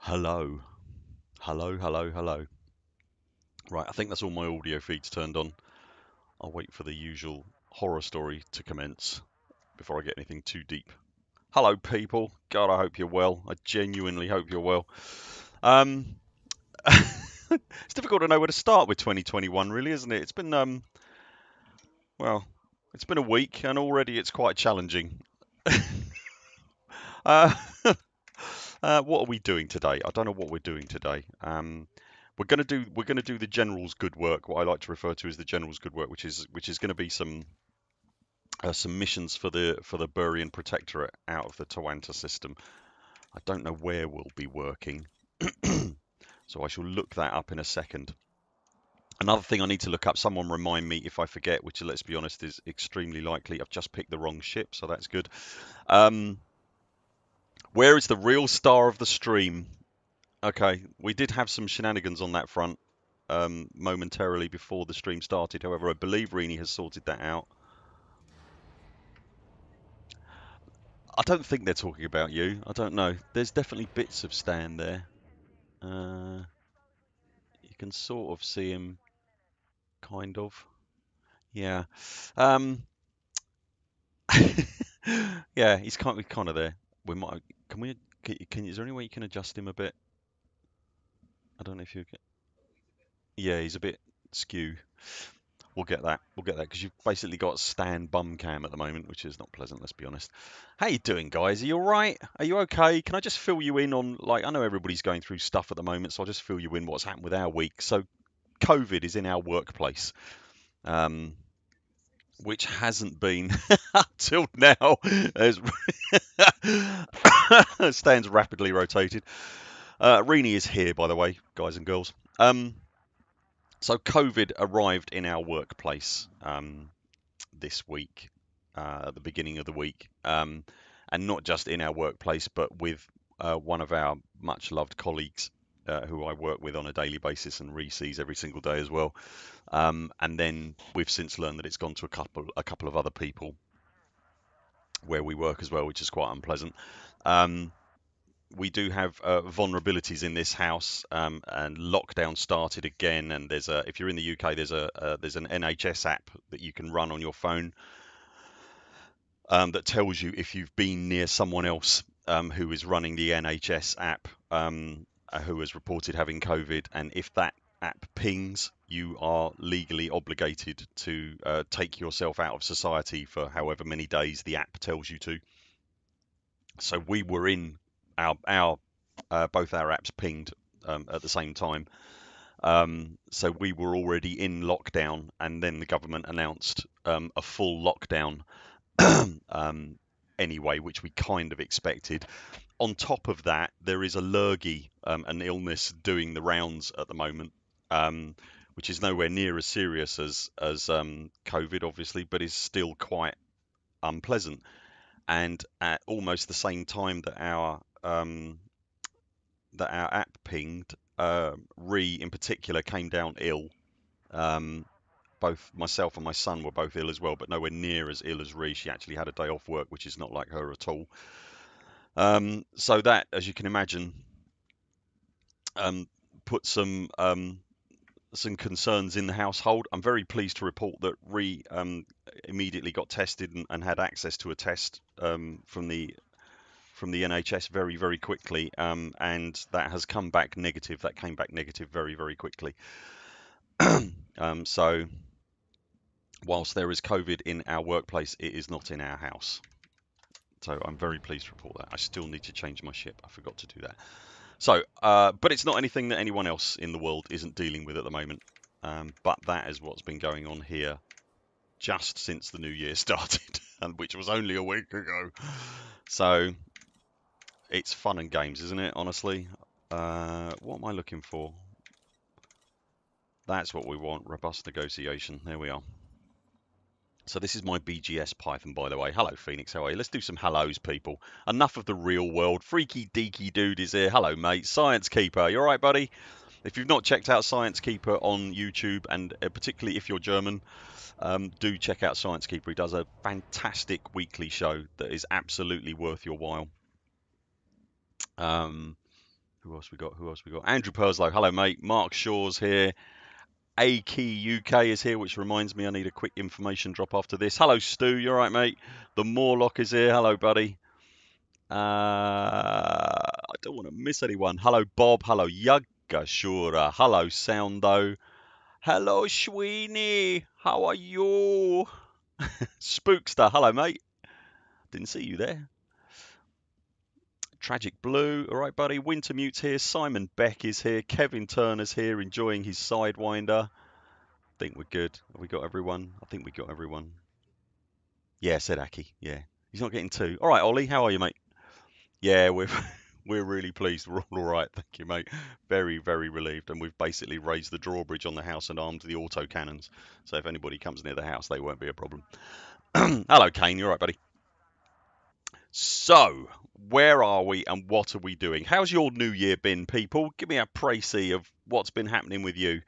Hello, hello, hello, hello. Right, I think that's all my audio feeds turned on. I'll wait for the usual horror story to commence before I get anything too deep. Hello, people. God, I hope you're well. I genuinely hope you're well. Um, it's difficult to know where to start with 2021, really, isn't it? It's been well, it's been a week, and already it's quite challenging. Uh, what are we doing today? I don't know what we're doing today. We're gonna do the general's good work, what I like to refer to as the general's good work, which is going to be some missions for the Burian Protectorate out of the Tawanta system. I don't know where we'll be working, so I shall look that up in a second. Another thing I need to look up, someone remind me if I forget, which let's be honest is extremely likely. I've just picked the wrong ship, so that's good. Um, where is the real star of the stream? Okay, we did have some shenanigans on that front momentarily before the stream started. However, I believe Rini has sorted that out. I don't think they're talking about you. I don't know. There's definitely bits of Stan there. Uh, you can sort of see him, kind of. Yeah. Um, yeah, he's kind of there. We might. Can we? Is there any way you can adjust him a bit? I don't know if you. Yeah, he's a bit skew. We'll get that. We'll get that because you've basically got Stan bum cam at the moment, which is not pleasant. Let's be honest. How you doing, guys? Are you all right? Are you okay? Can I just fill you in on like I know everybody's going through stuff at the moment, so I'll just fill you in what's happened with our week. So COVID is in our workplace, um, which hasn't been till now. As Stan's rapidly rotated. Rini is here, by the way, guys and girls. So COVID arrived in our workplace this week, at the beginning of the week, and not just in our workplace, but with one of our much loved colleagues who I work with on a daily basis and re-sees every single day as well. And then we've since learned that it's gone to a couple of other people where we work as well, which is quite unpleasant. Um, we do have vulnerabilities in this house, and lockdown started again. And if you're in the UK, there's an NHS app that you can run on your phone that tells you if you've been near someone else who is running the NHS app who has reported having COVID, and if that app pings, you are legally obligated to take yourself out of society for however many days the app tells you to. So we were in our both our apps pinged at the same time. So we were already in lockdown, and then the government announced a full lockdown um, anyway, which we kind of expected. On top of that, there is a lurgy, an illness doing the rounds at the moment, which is nowhere near as serious as COVID, obviously, but is still quite unpleasant. And at almost the same time that our app pinged, Ree in particular came down ill. Um, both myself and my son were both ill as well, but nowhere near as ill as Ree. She actually had a day off work, which is not like her at all. So that, as you can imagine, um, put some concerns in the household. I'm very pleased to report that Ree immediately got tested and had access to a test from the NHS very, very quickly, and that has come back negative. That came back negative very, very quickly. So whilst there is COVID in our workplace, it is not in our house. So I'm very pleased to report that. I still need to change my ship. I forgot to do that. So, but it's not anything that anyone else in the world isn't dealing with at the moment. But that is what's been going on here just since the new year started, and which was only a week ago. So it's fun and games, isn't it? Honestly, what am I looking for? That's what we want. Robust negotiation. There we are. So this is my BGS Python, by the way. Hello, Phoenix. How are you? Let's do some hellos, people. Enough of the real world. Freaky deaky dude is here. Hello, mate. Science Keeper. You all right, buddy? If you've not checked out Science Keeper on YouTube, and particularly if you're German, do check out Science Keeper. He does a fantastic weekly show that is absolutely worth your while. Who else we got? Who else we got? Andrew Perslow. Hello, mate. Mark Shaw's here. A Key UK is here, which reminds me I need a quick information drop after this. Hello, Stu. You all right, mate? The Morlock is here. Hello, buddy. I don't want to miss anyone. Hello, Bob. Hello, Yugga Shura. Hello, Soundo. Hello, Sweeney. How are you? Spookster. Hello, mate. Didn't see you there. Tragic Blue. All right, buddy. Wintermute's here. Simon Beck is here. Kevin Turner's here, enjoying his Sidewinder. I think we're good. Have we got everyone? I think we got everyone. Yeah, said Aki. Yeah. He's not getting two. All right, Ollie. How are you, mate? Yeah, we're we're really pleased. We're all right. Thank you, mate. Very, very relieved. And we've basically raised the drawbridge on the house and armed the auto cannons. So if anybody comes near the house, they won't be a problem. Hello, Kane. You all right, buddy? So, where are we and what are we doing? How's your new year been, people? Give me a précis of what's been happening with you.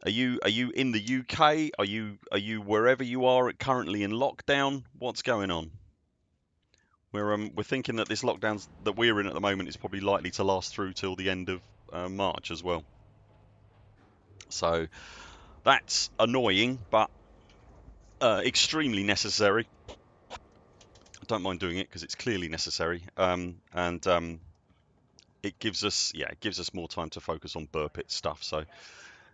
Are you in the UK? Are you wherever you are currently in lockdown? What's going on? We're thinking that this lockdown that we're in at the moment is probably likely to last through till the end of March as well. So that's annoying, but extremely necessary. I don't mind doing it because it's clearly necessary, and it gives us more time to focus on Buur Pit stuff. So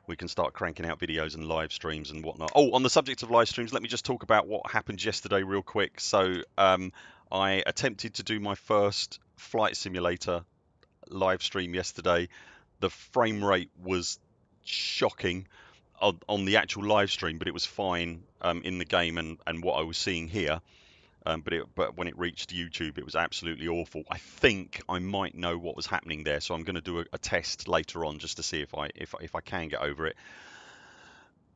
we can start cranking out videos and live streams and whatnot. Oh, on the subject of live streams, let me just talk about what happened yesterday real quick. So I attempted to do my first flight simulator live stream yesterday. The frame rate was shocking on the actual live stream, but it was fine in the game and what I was seeing here. But when it reached YouTube, it was absolutely awful. I think I might know what was happening there, so I'm going to do a test later on just to see if I can get over it.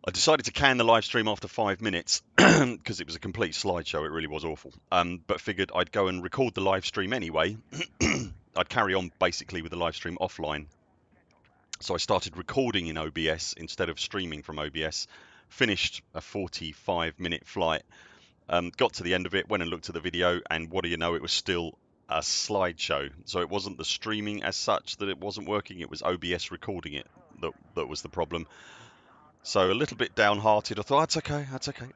I decided to can the live stream after 5 minutes because it was a complete slideshow. It really was awful. But figured I'd go and record the live stream anyway. I'd carry on basically with the live stream offline. So I started recording in OBS instead of streaming from OBS. Finished a 45-minute flight. Got to the end of it, went and looked at the video, and what do you know, it was still a slideshow. So it wasn't the streaming as such that it wasn't working, it was OBS recording it that was the problem. So a little bit downhearted. I thought, that's okay,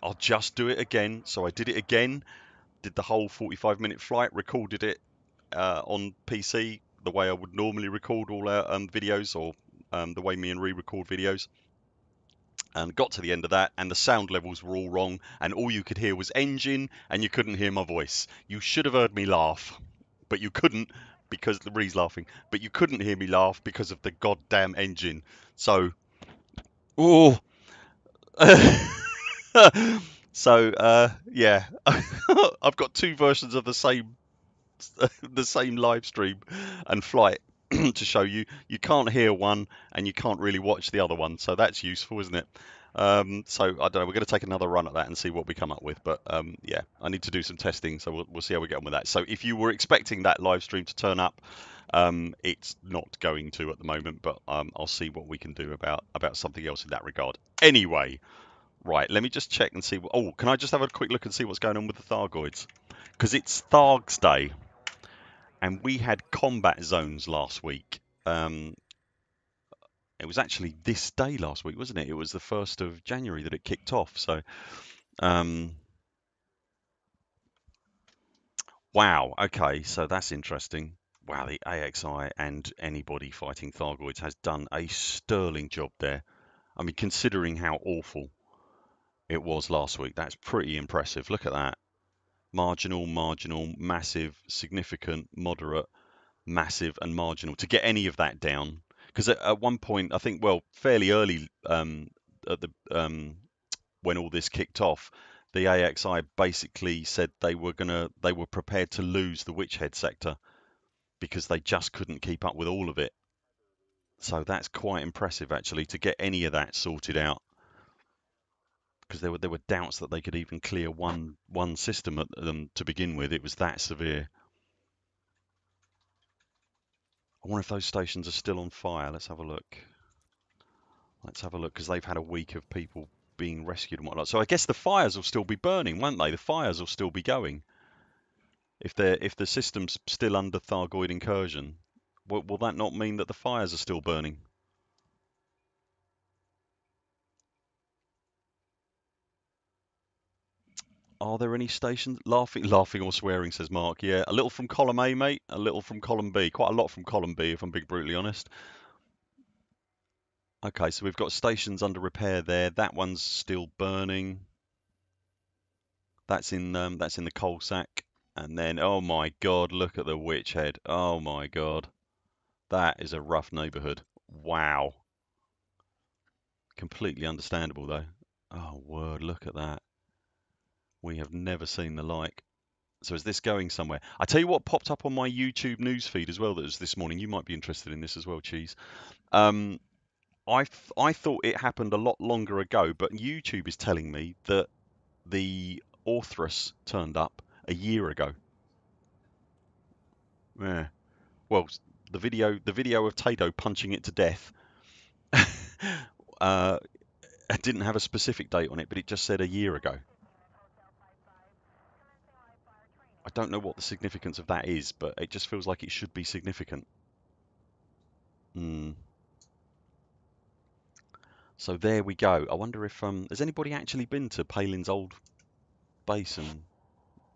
I'll just do it again. So I did it again, did the whole 45-minute flight, recorded it on PC the way I would normally record all our videos, or the way me and Ree record videos. And got to the end of that, and the sound levels were all wrong, and all you could hear was engine, and you couldn't hear my voice. You should have heard me laugh, but you couldn't because Ree's laughing. But you couldn't hear me laugh because of the goddamn engine. So, oh, yeah, I've got two versions of the same live stream and flight to show you. You can't hear one and you can't really watch the other one, so that's useful, isn't it? So I don't know, we're going to take another run at that and see what we come up with, but yeah, I need to do some testing, so we'll see how we get on with that. So if you were expecting that live stream to turn up, it's not going to at the moment, but I'll see what we can do about something else in that regard. Anyway, right, let me just check and see. Oh, can I just have a quick look and see what's going on with the Thargoids? Because it's Tharg's Day, and we had combat zones last week. It was actually this day last week, wasn't it? It was the 1st of January that it kicked off. So, wow. Okay, so that's interesting. Wow, the AXI and anybody fighting Thargoids has done a sterling job there. I mean, considering how awful it was last week, that's pretty impressive. Look at that. Marginal, massive, significant, moderate, massive, and marginal. To get any of that down, because at one point, I think, well, fairly early at the when all this kicked off, the AXI basically said they were prepared to lose the Witchhead sector because they just couldn't keep up with all of it. So that's quite impressive, actually, to get any of that sorted out, because there were doubts that they could even clear one system at them to begin with. It was that severe. I wonder if those stations are still on fire. Let's have a look. Because they've had a week of people being rescued and whatnot. So I guess the fires will still be burning, won't they? The fires will still be going. If the system's still under Thargoid incursion, Will that not mean that the fires are still burning? Are there any stations? Laughing or swearing, says Mark. Yeah, a little from column A, mate. A little from column B. Quite a lot from column B, if I'm being brutally honest. Okay, so we've got stations under repair there. That one's still burning. That's in the coal sack. And then, oh my God, look at the witch head. Oh my God, that is a rough neighbourhood. Wow. Completely understandable though. Oh word, look at that. We have never seen the like. So is this going somewhere? I tell you what popped up on my YouTube news feed as well that was this morning. You might be interested in this as well, Cheese. Um, I thought it happened a lot longer ago, but YouTube is telling me that the authoress turned up a year ago. Yeah. Well, the video of Tato punching it to death uh, it didn't have a specific date on it, but it just said a year ago. I don't know what the significance of that is, but it just feels like it should be significant. Hmm. So there we go. I wonder if has anybody actually been to Palin's old base and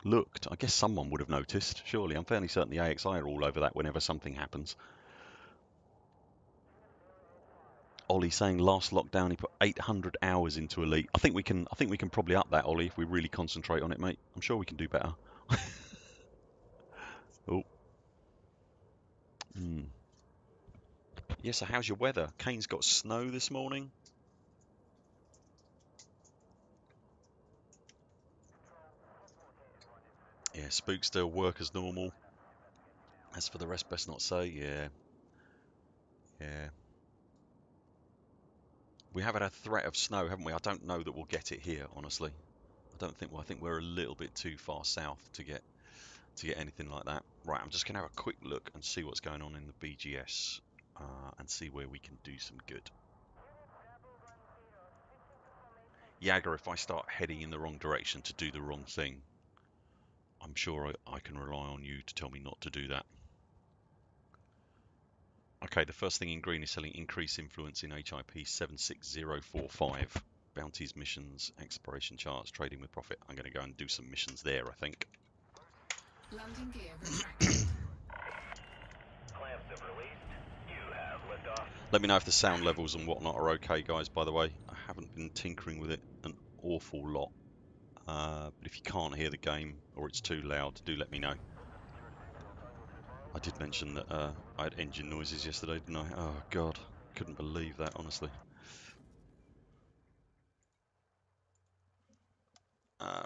looked? I guess someone would have noticed, surely. I'm fairly certain the AXI are all over that whenever something happens. Ollie saying last lockdown he put 800 hours into Elite. I think we can probably up that, Ollie, if we really concentrate on it, mate. I'm sure we can do better. Oh. Hmm. Yeah, so how's your weather? Kane's got snow this morning. Yeah, Spook still work as normal. As for the rest, best not say. Yeah. Yeah. We have had a threat of snow, haven't we? I don't know that we'll get it here, honestly. I don't think. Well, I think we're a little bit too far south to get anything like that. Right, I'm just going to have a quick look and see what's going on in the BGS and see where we can do some good. Jagger, if I start heading in the wrong direction to do the wrong thing, I'm sure I can rely on you to tell me not to do that. Okay, the first thing in green is selling increased influence in HIP 76045. Bounties, missions, exploration charts, trading with profit. I'm going to go and do some missions there, I think. Landing gear retracted. Clamps have released. You have liftoff. Let me know if the sound levels and whatnot are okay, guys, by the way. I haven't been tinkering with it an awful lot. But if you can't hear the game or it's too loud, do let me know. I did mention that I had engine noises yesterday, didn't I? Oh, God. Couldn't believe that, honestly.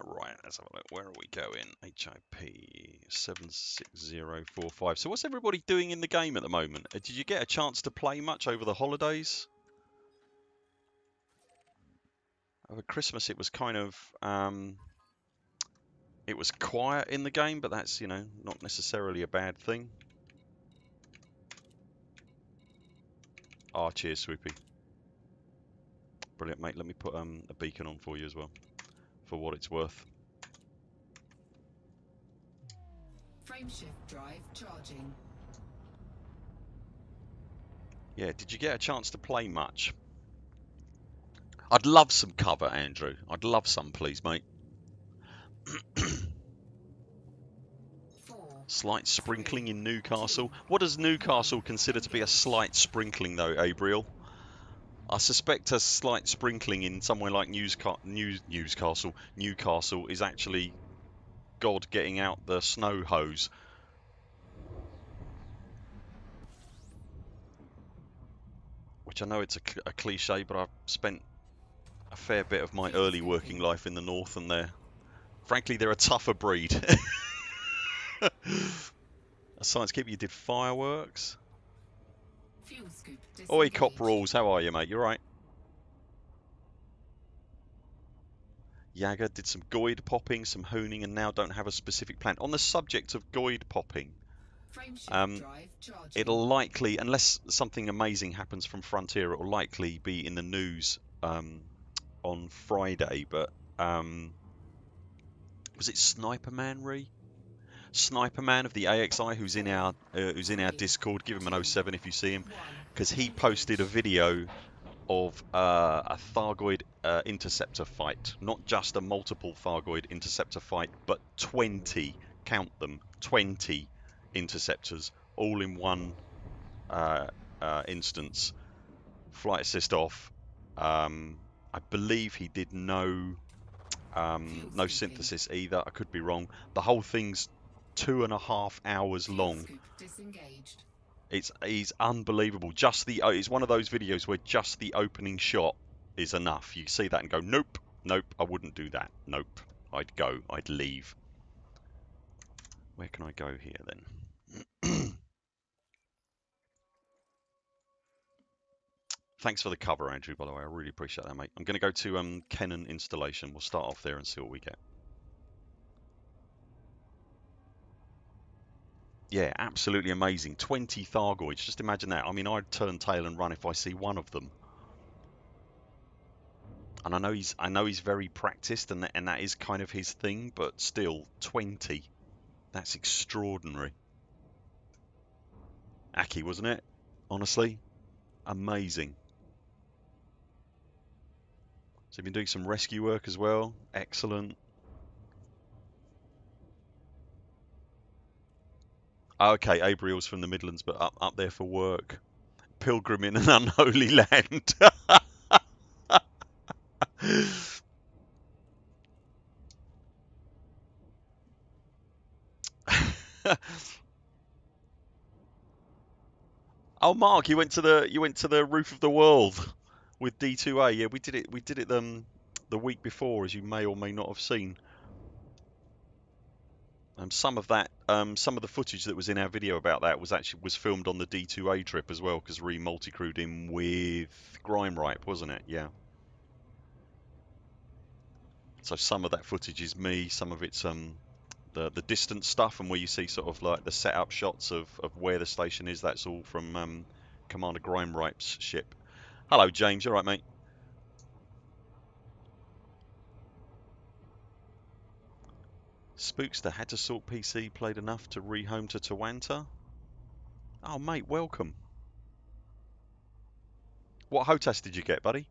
Right, let's have a look. Where are we going? HIP 76045. So what's everybody doing in the game at the moment? Did you get a chance to play much over the holidays? Over Christmas it was kind of... it was quiet in the game, but that's, you know, not necessarily a bad thing. Ah, cheers, Swoopy. Brilliant, mate. Let me put a beacon on for you as well, for what it's worth. Frameshift drive charging. Yeah, did you get a chance to play much? I'd love some cover, Andrew. I'd love some, please, mate. Slight sprinkling in Newcastle. What does Newcastle consider to be a slight sprinkling, though, Abriel? I suspect a slight sprinkling in somewhere like Newcastle is actually God getting out the snow hose. Which I know it's a cliche, but I've spent a fair bit of my early working life in the north, and frankly, they're a tougher breed. A science keeper, you did fireworks. Oi, Cop Rules, how are you, mate? You alright? Jagger did some Goid popping, some hooning, and now don't have a specific plan. On the subject of Goid popping, it'll likely, unless something amazing happens from Frontier, it will likely be in the news on Friday. But was it Sniper Man, Ree? Sniper Man of the AXI, who's in our Discord. Give him an 07 if you see him, because he posted a video of a Thargoid interceptor fight, not just a multiple Thargoid interceptor fight, but 20, count them, 20 interceptors, all in one instance. Flight assist off. I believe he did no synthesis either. I could be wrong. The whole thing's 2.5 hours long. He's unbelievable. It's one of those videos where just the opening shot is enough. You see that and go, nope, I wouldn't do that. Nope, I'd leave. Where can I go here then? Thanks for the cover, Andrew, by the way. I really appreciate that, mate. I'm going to go to Canon installation. We'll start off there and see what we get. Yeah, absolutely amazing. 20 Thargoids. Just imagine that. I mean, I'd turn tail and run if I see one of them. And I know he's very practiced, and that is kind of his thing, but still, 20. That's extraordinary. Aki, wasn't it? Honestly, amazing. So you've been doing some rescue work as well. Excellent. Okay, Abriel's from the Midlands, but up there for work. Pilgrim in an unholy land. Oh, Mark, you went to the roof of the world with D2A. Yeah, we did it the week before, as you may or may not have seen. Some of the footage that was in our video about that was filmed on the D2A trip as well, because we multi-crewed in with Grime Ripe, wasn't it? Yeah. So some of that footage is me, some of it's the distant stuff, and where you see sort of like the setup shots of where the station is. That's all from Commander Grime Ripe's ship. Hello, James. You all right, mate? Spookster had to sort PC, played enough to rehome to Tawanta. Oh, mate, welcome. What HOTAS did you get, buddy?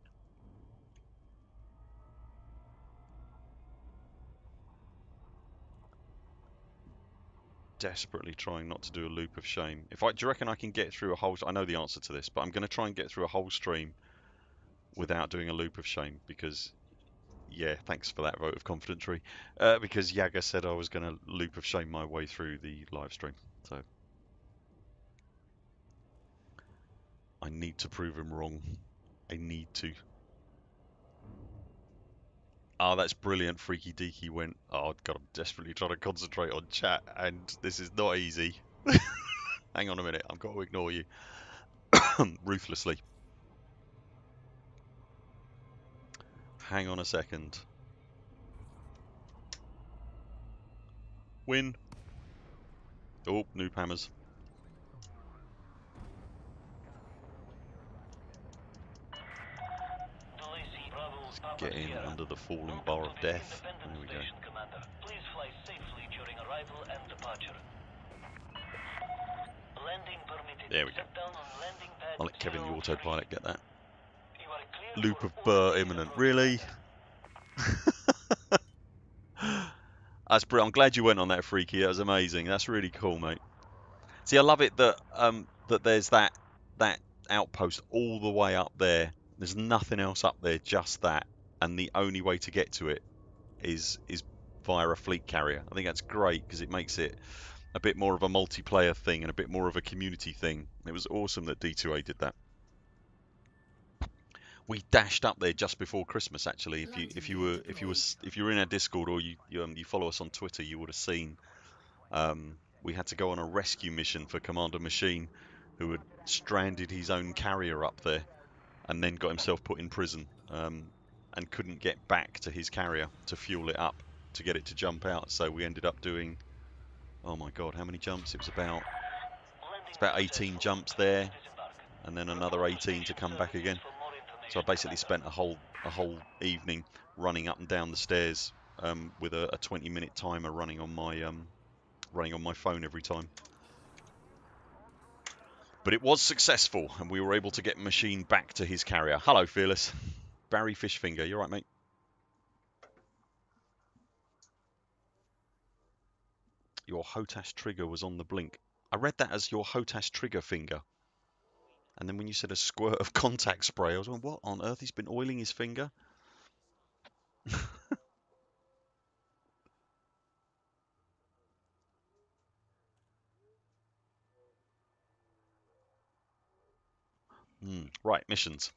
Desperately trying not to do a loop of shame. Do you reckon I can get through a whole... I know the answer to this, but I'm going to try and get through a whole stream without doing a loop of shame, because... Yeah, thanks for that vote of confidence, Tree. Because Yaga said I was going to loop of shame my way through the live stream. So I need to prove him wrong. I need to. Oh, that's brilliant. Freaky Deaky went, oh, God, I'm desperately trying to concentrate on chat, and this is not easy. Hang on a minute. I've got to ignore you. Ruthlessly. Hang on a second. Win. Oh, noob hammers. Let's get in under the falling bar of death. There we go. Please fly safely during arrival and departure. There we go. I'll let Kevin, the autopilot, get that. Loop of Burr imminent. Really? That's brilliant. I'm glad you went on that, Freaky. That was amazing. That's really cool, mate. See, I love it that that there's that outpost all the way up there. There's nothing else up there, just that, and the only way to get to it is via a fleet carrier. I think that's great because it makes it a bit more of a multiplayer thing and a bit more of a community thing. It was awesome that D2A did that. We dashed up there just before Christmas. Actually, if you were in our Discord or you follow us on Twitter, you would have seen. We had to go on a rescue mission for Commander Machine, who had stranded his own carrier up there, and then got himself put in prison, and couldn't get back to his carrier to fuel it up to get it to jump out. So we ended up doing, oh my God, how many jumps? It's about 18 jumps there, and then another 18 to come back again. So I basically spent a whole evening running up and down the stairs with a 20-minute timer running on my running on my phone every time. But it was successful, and we were able to get Machine back to his carrier. Hello, Fearless. Barry Fishfinger, you all right, mate? Your HOTAS trigger was on the blink. I read that as your HOTAS trigger finger. And then when you said a squirt of contact spray, I was like, what on earth? He's been oiling his finger? Right, missions.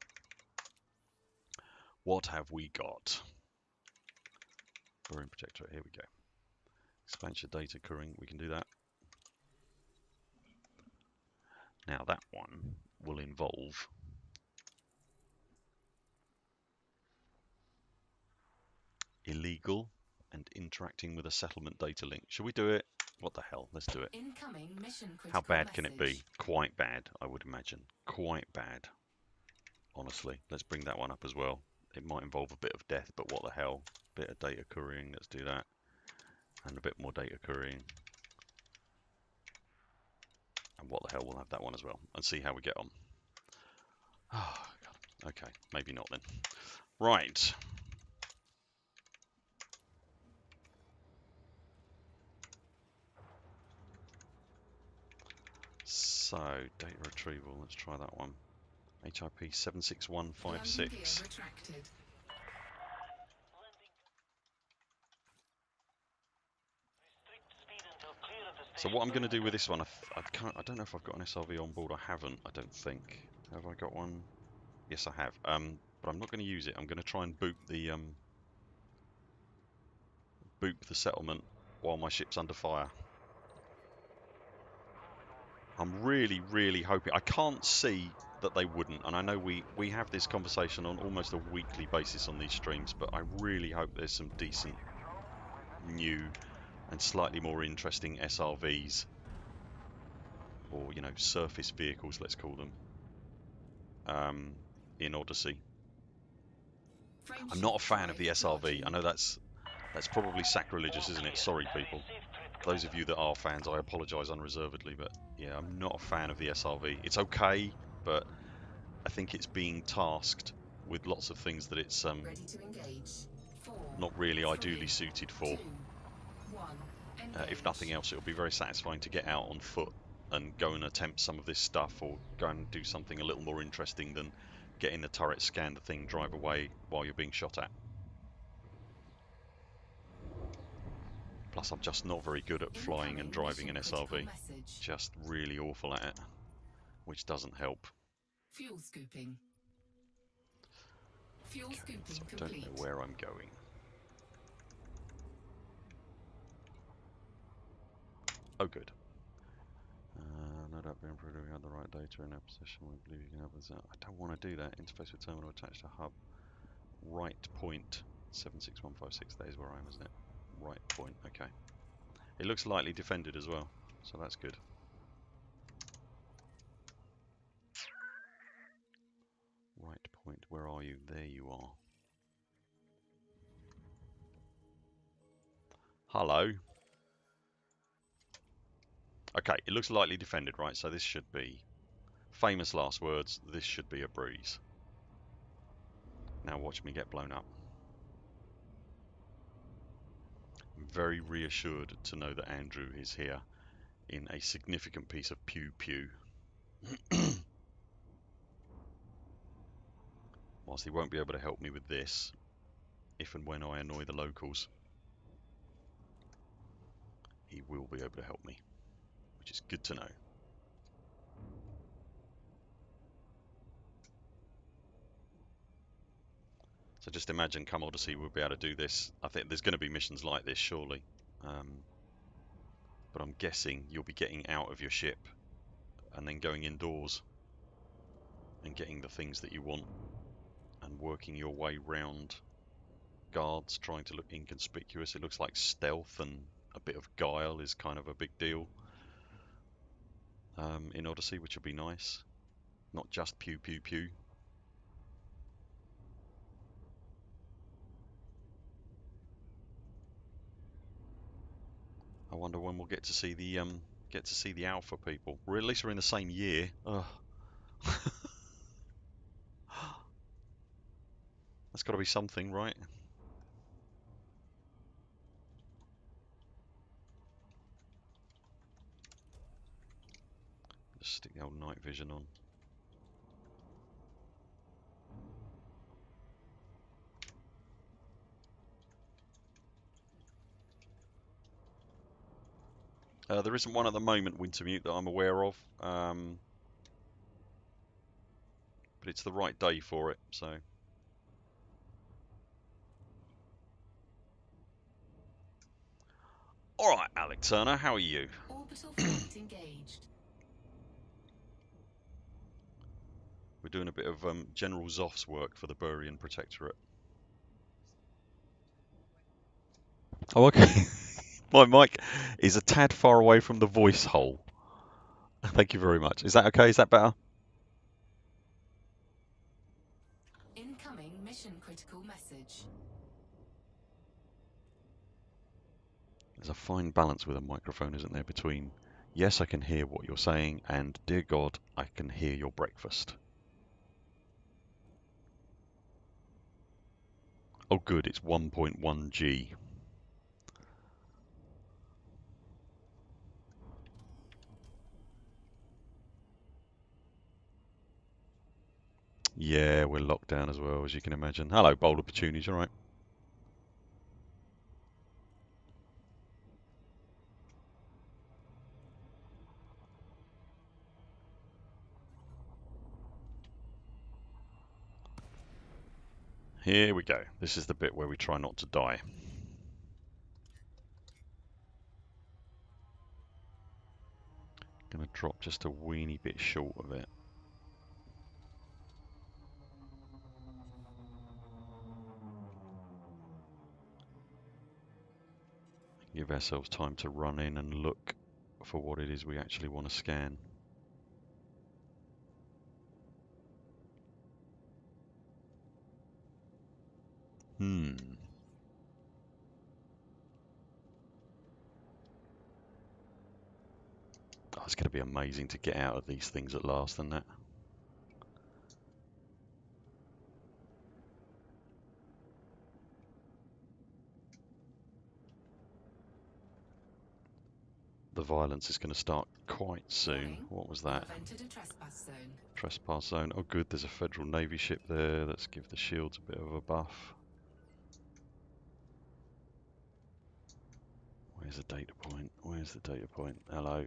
What have we got? Burring Protector, here we go. Expansion data curring, we can do that. Now that one will involve illegal and interacting with a settlement data link. Should we do it? What the hell? Let's do it. Incoming mission How bad message. can it be? Quite bad, I would imagine. Quite bad. Honestly, let's bring that one up as well. It might involve a bit of death, but what the hell? Bit of data currying, let's do that. And a bit more data currying. And what the hell, we'll have that one as well. And see how we get on. Oh, God. Okay, maybe not then. Right. So, data retrieval, let's try that one. HIP 76156. So what I'm going to do with this one, I don't know if I've got an SRV on board. I haven't, I don't think. Have I got one? Yes, I have. But I'm not going to use it. I'm going to try and boop the settlement while my ship's under fire. I'm really, really hoping. I can't see that they wouldn't, and I know we have this conversation on almost a weekly basis on these streams, but I really hope there's some decent, new, and slightly more interesting SRVs, or surface vehicles, let's call them, in Odyssey. I'm not a fan of the SRV. I know that's probably sacrilegious, isn't it? Sorry, people. Those of you that are fans, I apologise unreservedly, but yeah, I'm not a fan of the SRV. It's okay, but I think it's being tasked with lots of things that it's not really ideally suited for. If nothing else, it'll be very satisfying to get out on foot and go and attempt some of this stuff, or go and do something a little more interesting than get in the turret, scan the thing, drive away while you're being shot at. Plus, I'm just not very good at flying and driving an SRV. Just really awful at it, which doesn't help. Fuel scooping. Fuel scooping so I complete. don't know where I'm going. Oh, good. No doubt being improved, we have the right data in our possession. We believe you can help us out. I don't want to do that. Interface with terminal attached to hub. Right point 76156. That is where I am, isn't it? Right point. Okay. It looks lightly defended as well, so that's good. Right point. Where are you? There you are. Hello. Okay, it looks lightly defended, right? So this should be, famous last words, this should be a breeze. Now watch me get blown up. I'm very reassured to know that Andrew is here in a significant piece of pew-pew. Whilst he won't be able to help me with this, if and when I annoy the locals, he will be able to help me, which is good to know. So just imagine, come Odyssey, we'll be able to do this. I think there's going to be missions like this, surely. But I'm guessing you'll be getting out of your ship and then going indoors and getting the things that you want and working your way round guards, trying to look inconspicuous. It looks like stealth and a bit of guile is kind of a big deal in Odyssey, which will be nice. Not just pew pew pew. I wonder when we'll get to see the alpha people. At least we're in the same year. Ugh. That's got to be something, right? Just stick the old night vision on. There isn't one at the moment, Wintermute, that I'm aware of, but it's the right day for it, so. All right, Alec Turner, how are you? Orbital flight engaged. We're doing a bit of General Zoff's work for the Burian Protectorate. Oh, okay. My mic is a tad far away from the voice hole. Thank you very much. Is that okay? Is that better? Incoming mission critical message. There's a fine balance with a microphone, isn't there, between yes, I can hear what you're saying, and dear God, I can hear your breakfast. Oh, good, it's 1.1G. Yeah, we're locked down as well, as you can imagine. Hello, bowl of petunias, all right? Here we go. This is the bit where we try not to die. Gonna drop just a weeny bit short of it. Give ourselves time to run in and look for what it is we actually want to scan. Oh, it's going to be amazing to get out of these things at last, isn't it? The violence is going to start quite soon. Warning, What was that? you've entered a trespass zone. Trespass zone. Oh, good. There's a Federal Navy ship there. Let's give the shields a bit of a buff. Where's the data point? Where's the data point? Hello.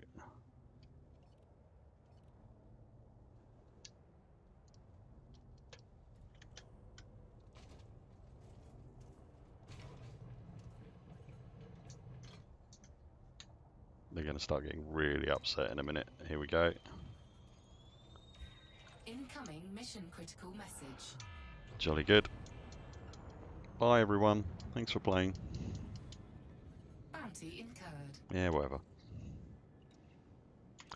They're going to start getting really upset in a minute. Here we go. Incoming mission critical message. Jolly good. Bye, everyone. Thanks for playing. Bounty incurred. Yeah, whatever.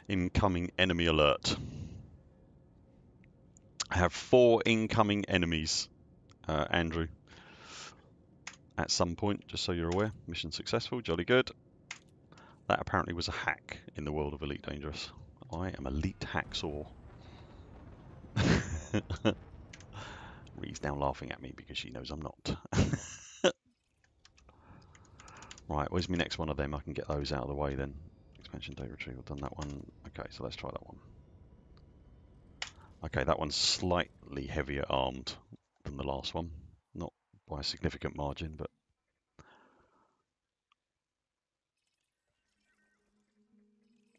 Incoming enemy alert. I have 4 incoming enemies, Andrew, at some point, just so you're aware. Mission successful, jolly good. That apparently was a hack in the world of Elite Dangerous. I am Elite Hacksaw. Ree's down laughing at me because she knows I'm not. Right, where's my next one of them? I can get those out of the way then. Expansion data retrieval, done that one. Okay, so let's try that one. Okay, that one's slightly heavier armed than the last one. Not by a significant margin, but...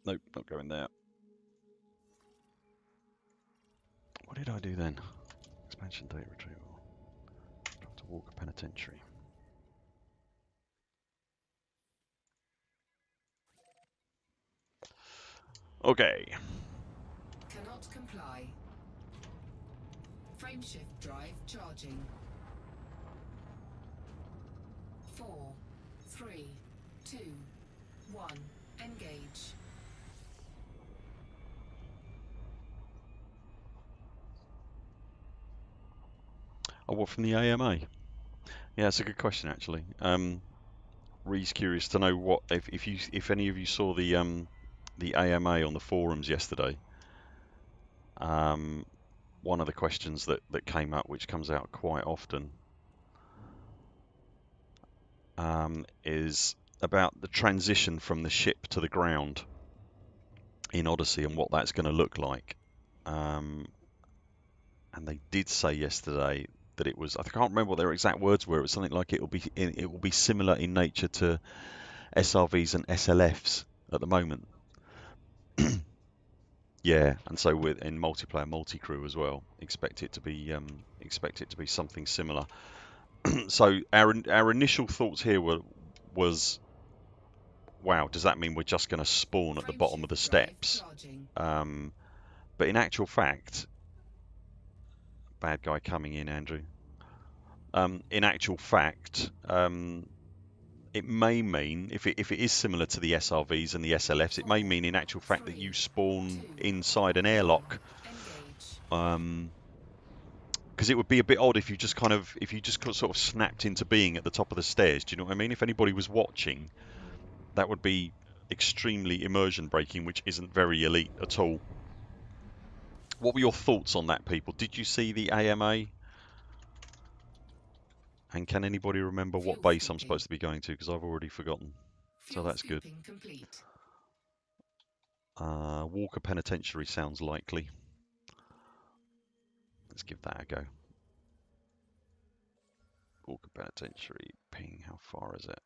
Nope, not going there. What did I do then? Expansion data retrieval. Drop to Walker Penitentiary. Okay. Cannot comply. Frameshift drive charging. 4, 3, 2, 1. Engage. Oh, what, from the AMA? Yeah, that's a good question, actually. Ree's curious to know what if any of you saw the AMA on the forums yesterday. One of the questions that came up, which comes out quite often, is about the transition from the ship to the ground in Odyssey and what that's going to look like. And they did say yesterday that it was, I can't remember what their exact words were. It was something like it will be similar in nature to SRVs and SLFs at the moment. Yeah, and so in multiplayer, multi-crew as well, expect it to be something similar. So our initial thoughts here was, wow, does that mean we're just going to spawn at the bottom of the Frameshift drive steps? charging. But in actual fact, bad guy coming in, Andrew. In actual fact, it may mean, if it is similar to the SRVs and the SLFs, it may 4, mean in actual fact that 3, you 2, spawn inside an 1. airlock. Engage. Because it would be a bit odd if you just sort of snapped into being at the top of the stairs. Do you know what I mean? If anybody was watching, that would be extremely immersion breaking, which isn't very elite at all. What were your thoughts on that, people? Did you see the AMA? And can anybody remember what Fuel base I'm steeping. supposed to be going to? Because I've already forgotten. So Fuel that's good. steeping complete. Walker Penitentiary sounds likely. Let's give that a go. Walker Penitentiary, ping, how far is it?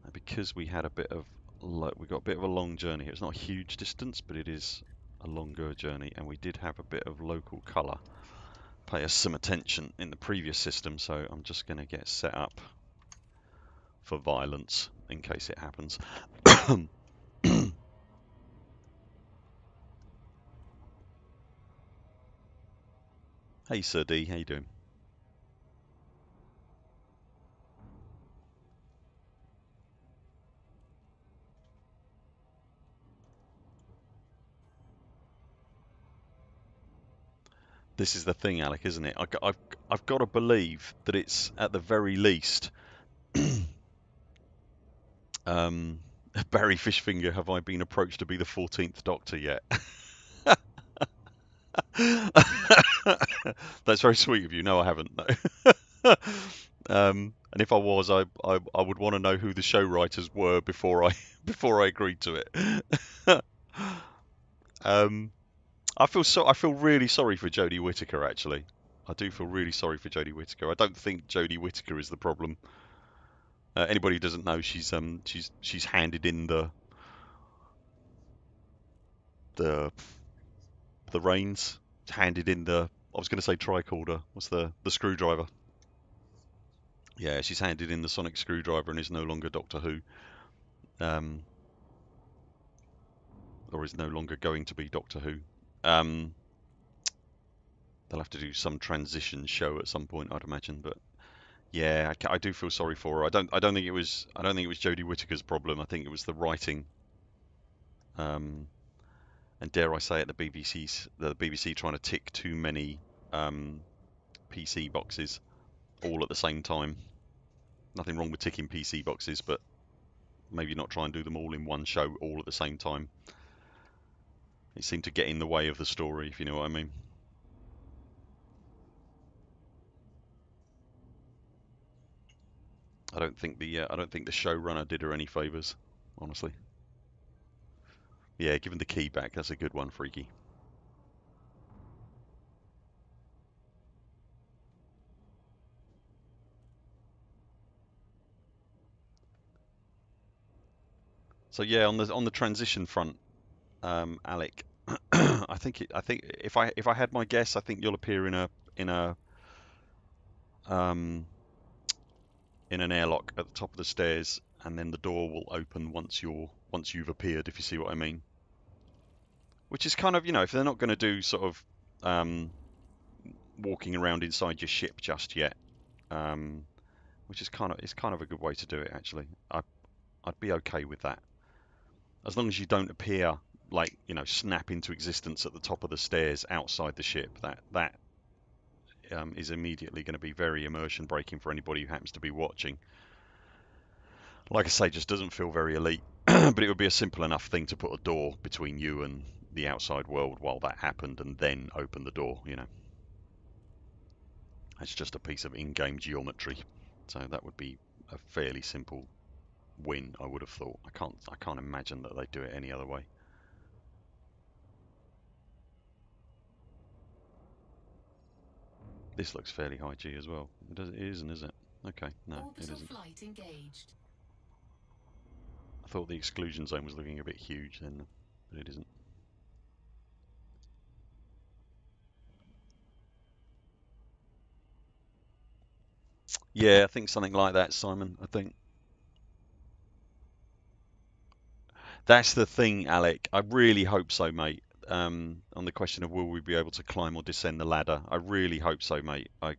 And because we had a bit of, we got a bit of a long journey here. It's not a huge distance, but it is a longer journey, and we did have a bit of local colour pay us some attention in the previous system, so I'm just going to get set up for violence in case it happens. Hey Sir D, how you doing? This is the thing, Alec, isn't it? I've got to believe that it's at the very least Barry Fishfinger, have I been approached to be the 14th Doctor yet? That's very sweet of you. No, I haven't. No. And if I was, I would want to know who the show writers were before I before I agreed to it. um, I feel really sorry for Jodie Whittaker. Actually, I do feel really sorry for Jodie Whittaker. I don't think Jodie Whittaker is the problem. Anybody who doesn't know, she's handed in the the reins, handed in the, I was going to say tricorder. What's the screwdriver? Yeah, she's handed in the sonic screwdriver and is no longer Doctor Who, um, or is no longer going to be Doctor Who. They'll have to do some transition show at some point, I'd imagine. But yeah, I do feel sorry for her. I don't think it was Jodie Whittaker's problem. I think it was the writing. And dare I say it, the BBC trying to tick too many PC boxes all at the same time. Nothing wrong with ticking PC boxes, but maybe not try and do them all in one show all at the same time. It seemed to get in the way of the story, if you know what I mean. I don't think the showrunner did her any favors, honestly. Yeah, giving the key back, that's a good one, Freaky. So yeah, on the transition front, Alec, I think if I had my guess, I think you'll appear in a um, in an airlock at the top of the stairs, and then the door will open once you've appeared, if you see what I mean. Which is kind of, if they're not going to do sort of walking around inside your ship just yet, which is kind of a good way to do it actually. I'd be okay with that, as long as you don't appear like snap into existence at the top of the stairs outside the ship. That is immediately going to be very immersion breaking for anybody who happens to be watching. Like I say, just doesn't feel very elite, but it would be a simple enough thing to put a door between you and the outside world while that happened, and then open the door. It's just a piece of in-game geometry, so that would be a fairly simple win, I would have thought. I can't imagine that they do it any other way. This looks fairly high G as well. It isn't, is it? Okay, no, it isn't. Flight engaged. I thought the exclusion zone was looking a bit huge then, but it isn't. Yeah, I think something like that, Simon. I think that's the thing, Alec. I really hope so, mate. On the question of will we be able to climb or descend the ladder, I really hope so, mate. I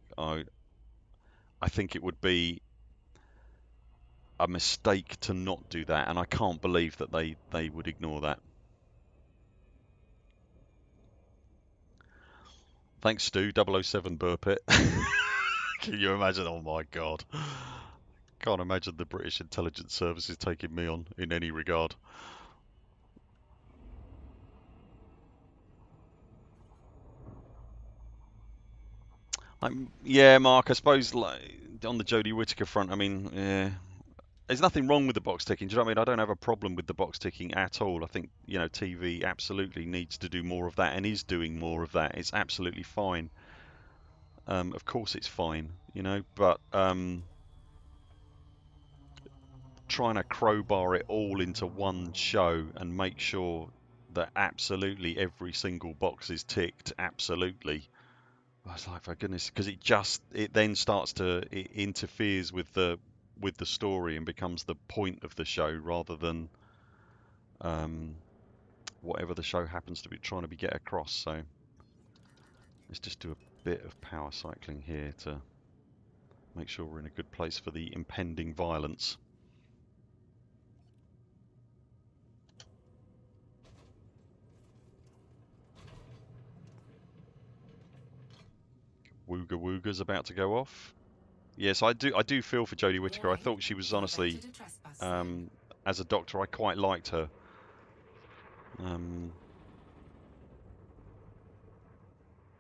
think it would be a mistake to not do that, and I can't believe that they would ignore that. Thanks, Stu. 007 Buur Pit. Can you imagine? Oh my God. Can't imagine the British intelligence services taking me on in any regard. Yeah, Mark. I suppose like on the Jodie Whittaker front, I mean, yeah, there's nothing wrong with the box ticking. Do you know what I mean? I don't have a problem with the box ticking at all. I think TV absolutely needs to do more of that and is doing more of that. It's absolutely fine. Of course, it's fine. But trying to crowbar it all into one show and make sure that absolutely every single box is ticked, absolutely. I was like, for goodness, because it then starts to it interferes with the story and becomes the point of the show rather than um, whatever the show happens to be trying to be get across. So let's just do a bit of power cycling here to make sure we're in a good place for the impending violence. Wooga Wooga's about to go off. Yes, I do feel for Jodie Whittaker. I thought she was honestly, as a doctor, I quite liked her.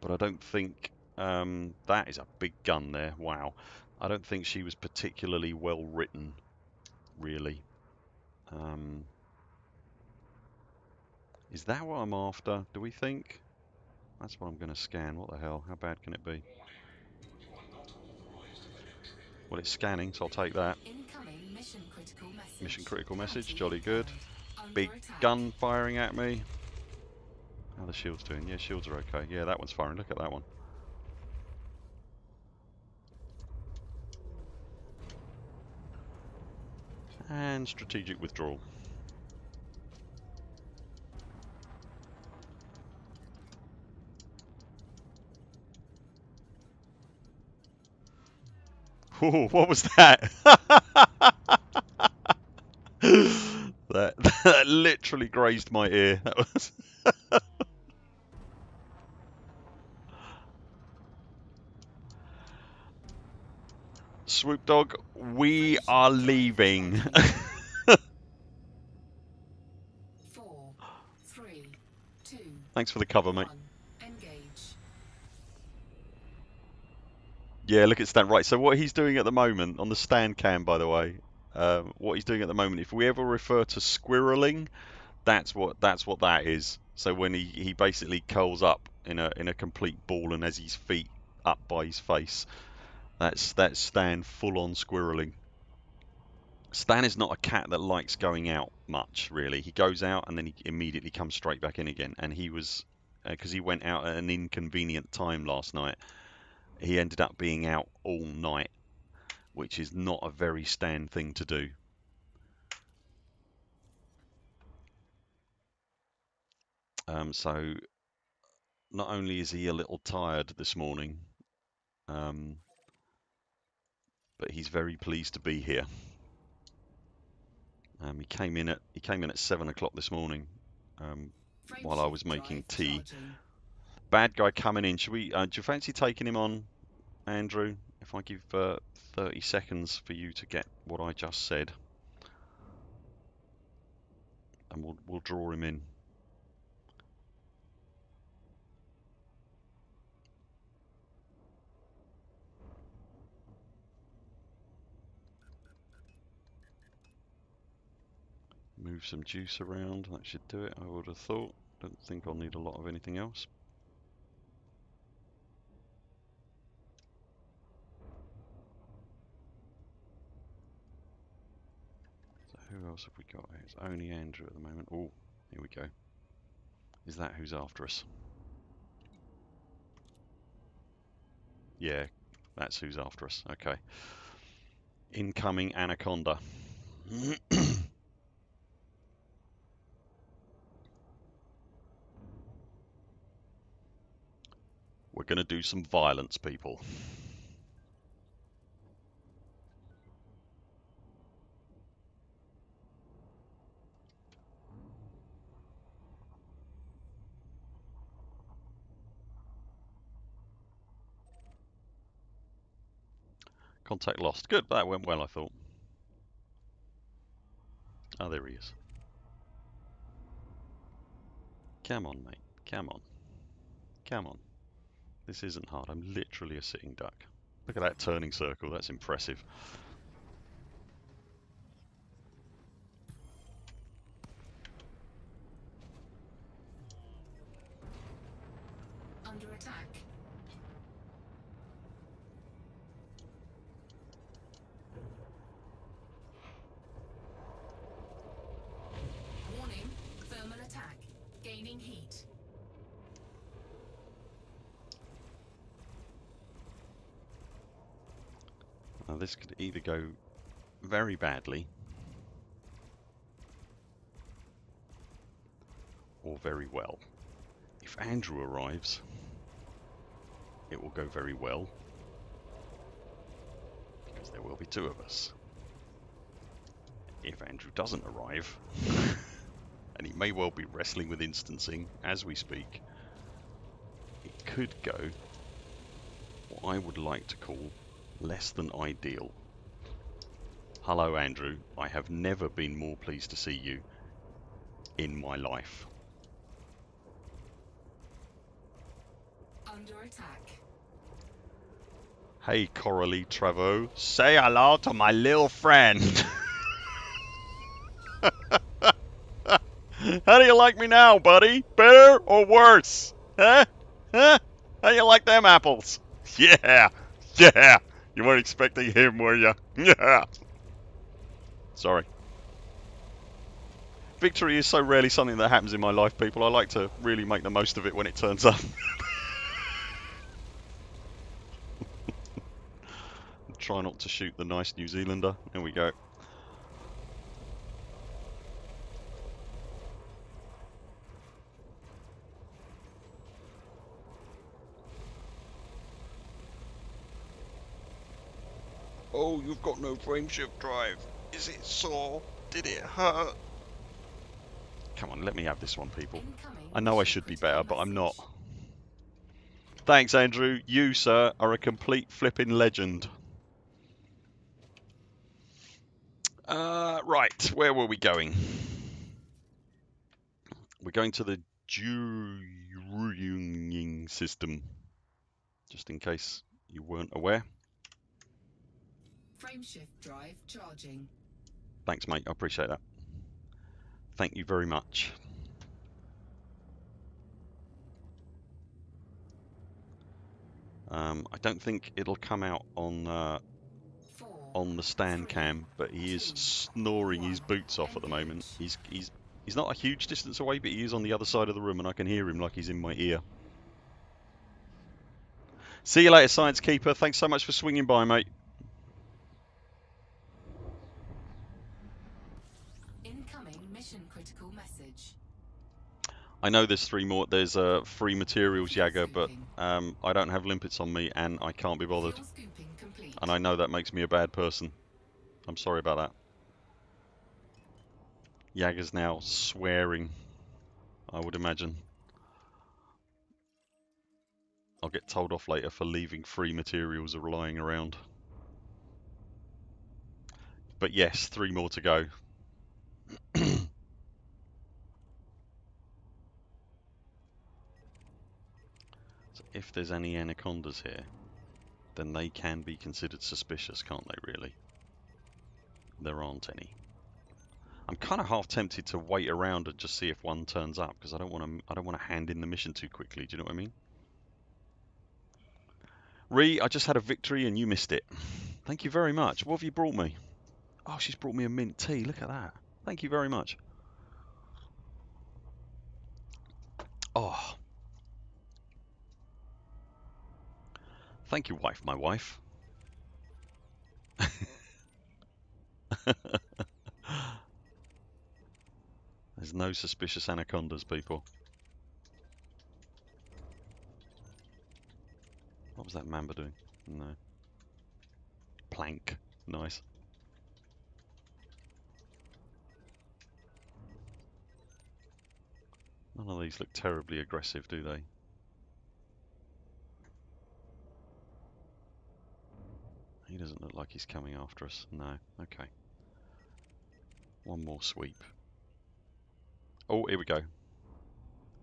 But I don't think that is a big gun there. Wow. I don't think she was particularly well written, really. Is that what I'm after, do we think? That's what I'm going to scan. What the hell? How bad can it be? Well, it's scanning, so I'll take that. Mission critical message. Jolly good. Big gun firing at me. How are the shields doing? Yeah, shields are okay. Yeah, that one's firing. Look at that one. And strategic withdrawal. Ooh, what was that? that literally grazed my ear. That was Swoop Dog, we are leaving. 4, 3, 2, Thanks for the cover, mate. 1. Engage. Yeah, look at Stan. Right, so what he's doing at the moment on the stand cam, by the way, what he's doing at the moment, if we ever refer to squirreling, that's what that is. So when he basically curls up in a complete ball and has his feet up by his face, that's Stan full on squirreling. Stan is not a cat that likes going out much, really. He goes out and then he immediately comes straight back in again. And he was, because he went out at an inconvenient time last night, he ended up being out all night, which is not a very Stan thing to do. So not only is he a little tired this morning, but he's very pleased to be here. He came in at 7 o'clock this morning while I was making tea. Bad guy coming in. Should we? Do you fancy taking him on Andrew, if I give 30 seconds for you to get what I just said, and we'll draw him in. Move some juice around, that should do it, I would have thought. Don't think I'll need a lot of anything else. So who else have we got? It's only Andrew at the moment. Oh, here we go. Is that who's after us? Yeah, that's who's after us. Okay. Incoming Anaconda. We're going to do some violence, people. Contact lost. Good, that went well, I thought. Oh, there he is. Come on, mate. Come on. Come on. This isn't hard. I'm literally a sitting duck. Look at that turning circle. That's impressive. Under attack. Warning, thermal attack. Gaining heat. Now, this could either go very badly or very well. If Andrew arrives, it will go very well, because there will be two of us. If Andrew doesn't arrive, and he may well be wrestling with instancing as we speak, it could go what I would like to call less than ideal. Hello, Andrew. I have never been more pleased to see you in my life. Under attack. Hey, Coralie Travo, say hello to my little friend. How do you like me now, buddy? Better or worse? Huh? Huh? How you like them apples? Yeah, yeah. You weren't expecting him, were you? Yeah. Sorry. Victory is so rarely something that happens in my life, people. I like to really make the most of it when it turns up. Try not to shoot the nice New Zealander. There we go. Oh, you've got no frameshift drive. Is it sore? Did it hurt? Come on, let me have this one, people. I know I should be better, but I'm not. Thanks, Andrew. You, sir, are a complete flipping legend. Right, where were we going? We're going to the Juruying system, just in case you weren't aware. Frameshift drive charging. Thanks, mate. I appreciate that. Thank you very much. I don't think it'll come out on the stand cam, but he is snoring his boots off at the moment. He's not a huge distance away, but he is on the other side of the room, and I can hear him like he's in my ear. See you later, Science Keeper. Thanks so much for swinging by, mate. Incoming mission critical message. I know there's three more. There's a free materials Jagger, but I don't have limpets on me, and I can't be bothered. And I know that makes me a bad person. I'm sorry about that. Jagger's now swearing, I would imagine. I'll get told off later for leaving free materials lying around. But yes, 3 more to go. So if there's any anacondas here, then they can be considered suspicious, can't they, really? There aren't any. I'm kind of half tempted to wait around and just see if one turns up, because I don't want to hand in the mission too quickly. Do you know what I mean? Ree, I just had a victory and you missed it. Thank you very much. What have you brought me? Oh, she's brought me a mint tea. Look at that. Thank you very much. Oh, thank you, wife, my wife. There's no suspicious anacondas, people. What was that mamba doing? No. Plank. Nice. None of these look terribly aggressive, do they? He doesn't look like he's coming after us. No. Okay. One more sweep. Oh, here we go.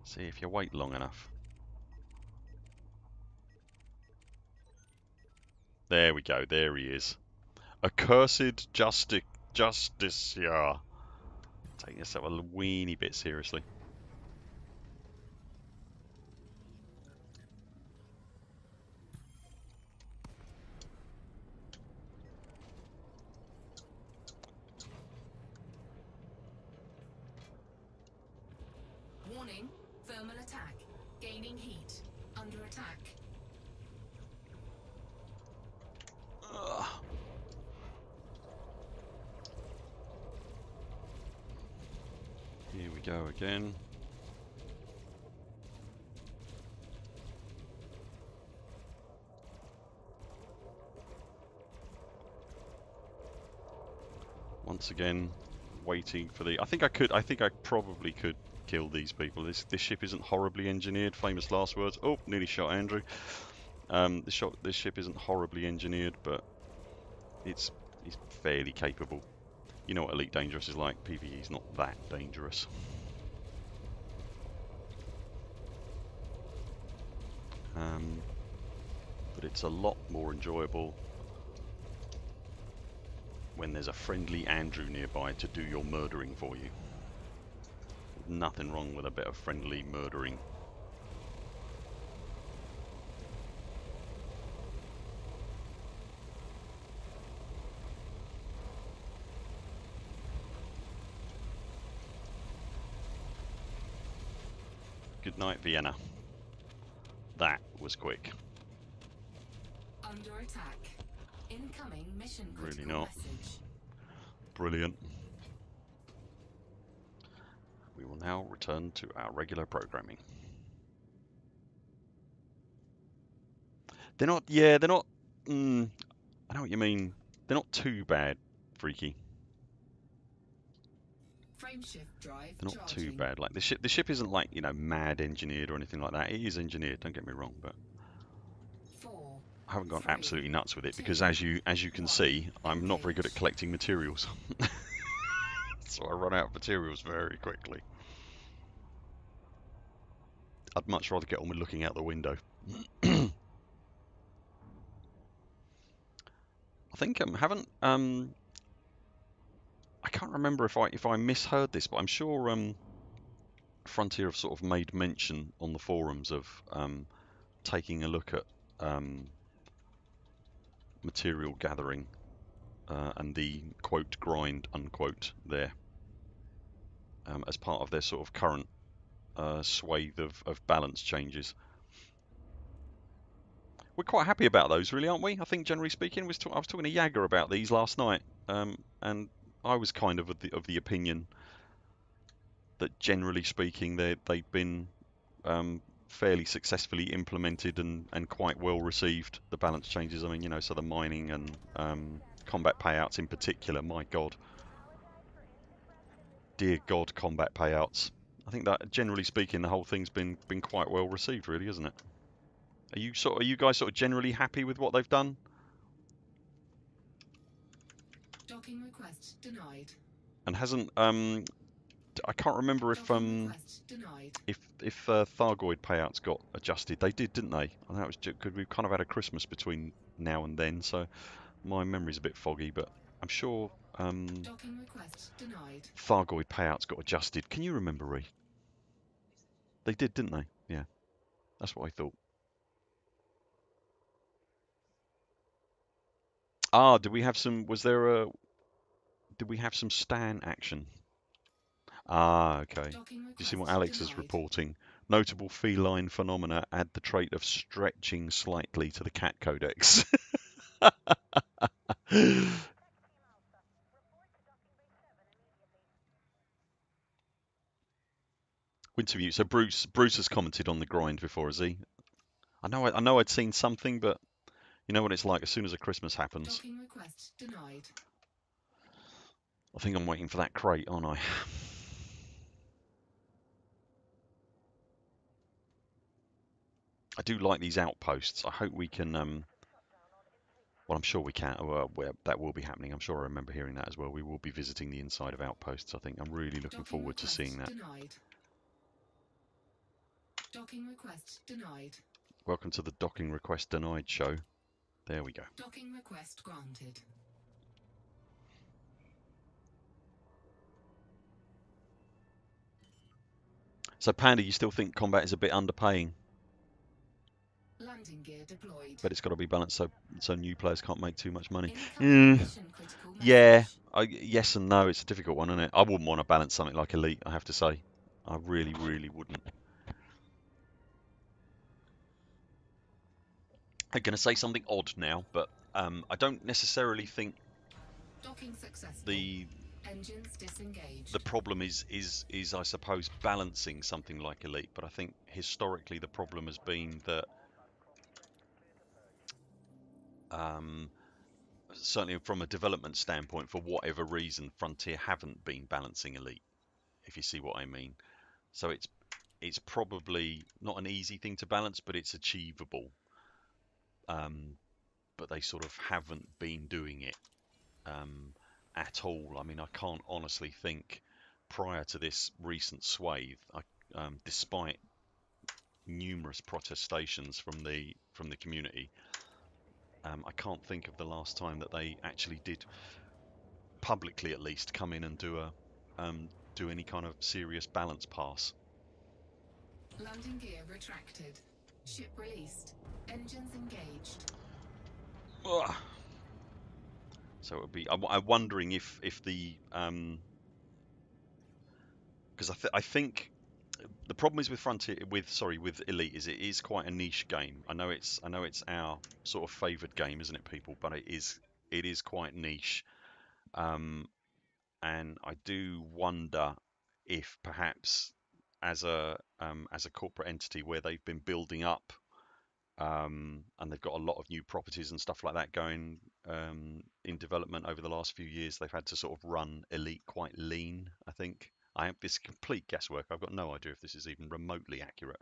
See if you wait long enough. There we go. There he is. Accursed Justiciar. Taking yourself a weeny bit seriously. Warning, thermal attack. Gaining heat. Under attack. Ugh. Here we go again. Once again, waiting for the... I think I probably could kill these people. This ship isn't horribly engineered. Famous last words. Oh, nearly shot Andrew. This ship isn't horribly engineered, but it's fairly capable. You know what Elite Dangerous is like. PvE is not that dangerous. But it's a lot more enjoyable when there's a friendly Andrew nearby to do your murdering for you. Nothing wrong with a bit of friendly murdering. Good night, Vienna. That was quick. Under attack. Incoming mission critical Really not. message. Brilliant. We will now return to our regular programming. They're not, yeah, they're not, I know what you mean. They're not too bad, Freaky. Frameshift drive They're not too charging. bad. Like the ship isn't like, you know, mad engineered or anything like that. It is engineered, don't get me wrong, but 4, I haven't gone 3, absolutely nuts with it 2, because as you can 1, see, I'm not very good at engage. collecting materials. So I run out of materials very quickly. I'd much rather get on with looking out the window. I think I can't remember if I misheard this, but I'm sure Frontier have sort of made mention on the forums of taking a look at material gathering and the quote grind unquote there as part of their sort of current swathe of balance changes. We're quite happy about those, really, aren't we? I think generally speaking, I was talking to Jagger about these last night, and I was kind of the opinion that generally speaking they've been fairly successfully implemented and quite well received, the balance changes. I mean, you know, so the mining and combat payouts in particular, my God. Dear God, combat payouts. I think that generally speaking the whole thing's been quite well received, really, isn't it? Are you guys sort of generally happy with what they've done? Docking request denied. And hasn't I can't remember Docking request denied. if Thargoid payouts got adjusted. They did, didn't they? I know it was good. We've kind of had a Christmas between now and then, so my memory's a bit foggy, but I'm sure Docking request denied. Thargoid payouts got adjusted. Can you remember, Ree? They did, didn't they? Yeah, that's what I thought. Ah, did we have some? Did we have some Stan action? Ah, okay. Do Docking you see what request Alex is denied. reporting? Notable feline phenomena add the trait of stretching slightly to the cat codex. Wintermute. So Bruce has commented on the grind before, has he? I know I'd seen something, but you know what it's like. As soon as a Christmas happens, Docking request denied. I think I'm waiting for that crate, aren't I? I do like these outposts. I hope we can. Well, I'm sure we can. Well, that will be happening. I'm sure I remember hearing that as well. We will be visiting the inside of outposts. I think I'm really looking Docking forward to seeing that. denied. Docking request denied. Welcome to the docking request denied show. There we go. Docking request granted. So, Panda, you still think combat is a bit underpaying, Landing gear deployed. but it's got to be balanced so new players can't make too much money. Incoming mission critical Yeah, message. yes and no. It's a difficult one, isn't it? I wouldn't want to balance something like Elite, I have to say. I really, really wouldn't. I'm going to say something odd now, but I don't necessarily think Docking successful. the Engines disengaged. the problem is I suppose balancing something like Elite, but I think historically the problem has been that certainly from a development standpoint, for whatever reason, Frontier haven't been balancing Elite, if you see what I mean. So it's probably not an easy thing to balance, but it's achievable. But they sort of haven't been doing it at all. I mean, I can't honestly think prior to this recent swathe, despite numerous protestations from the community, I can't think of the last time that they actually did publicly, at least, come in and do any kind of serious balance pass. Landing gear retracted. Ship released. Engines engaged. Ugh. So it would be. I'm wondering if the because I think the problem is with Frontier with Elite is it is quite a niche game. I know it's our sort of favoured game, isn't it, people? But it is quite niche, and I do wonder if perhaps as a corporate entity where they've been building up, and they've got a lot of new properties and stuff like that going in development over the last few years, they've had to sort of run Elite quite lean, I think. I have this complete guesswork. I've got no idea if this is even remotely accurate.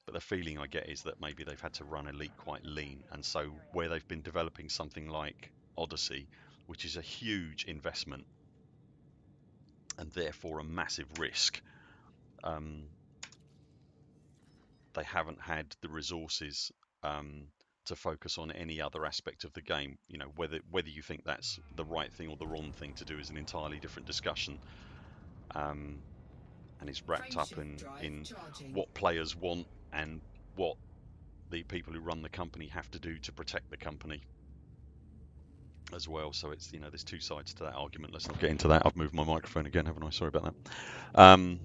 But the feeling I get is that maybe they've had to run Elite quite lean. And so where they've been developing something like Odyssey, which is a huge investment and therefore a massive risk, they haven't had the resources to focus on any other aspect of the game. You know, whether you think that's the right thing or the wrong thing to do is an entirely different discussion. And it's wrapped up in what players want and what the people who run the company have to do to protect the company as well. So it's, you know, there's two sides to that argument. Let's not get into that. I've moved my microphone again, haven't I? Sorry about that.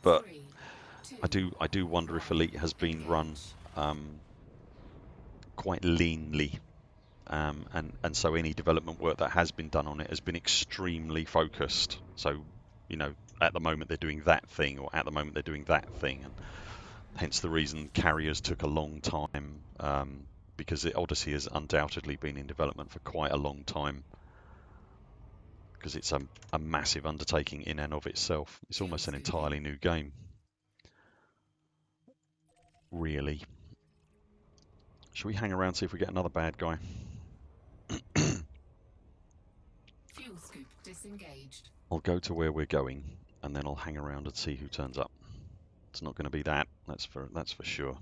But I do wonder if Elite has been run quite leanly, and so any development work that has been done on it has been extremely focused. So, you know, at the moment they're doing that thing, or at the moment they're doing that thing, and hence the reason Carriers took a long time, because Odyssey has undoubtedly been in development for quite a long time, because it's a massive undertaking in and of itself. It's almost an entirely new game, really. Shall we hang around, see if we get another bad guy? Fuel scoop disengaged. I'll go to where we're going, and then I'll hang around and see who turns up. It's not going to be that. That's for sure.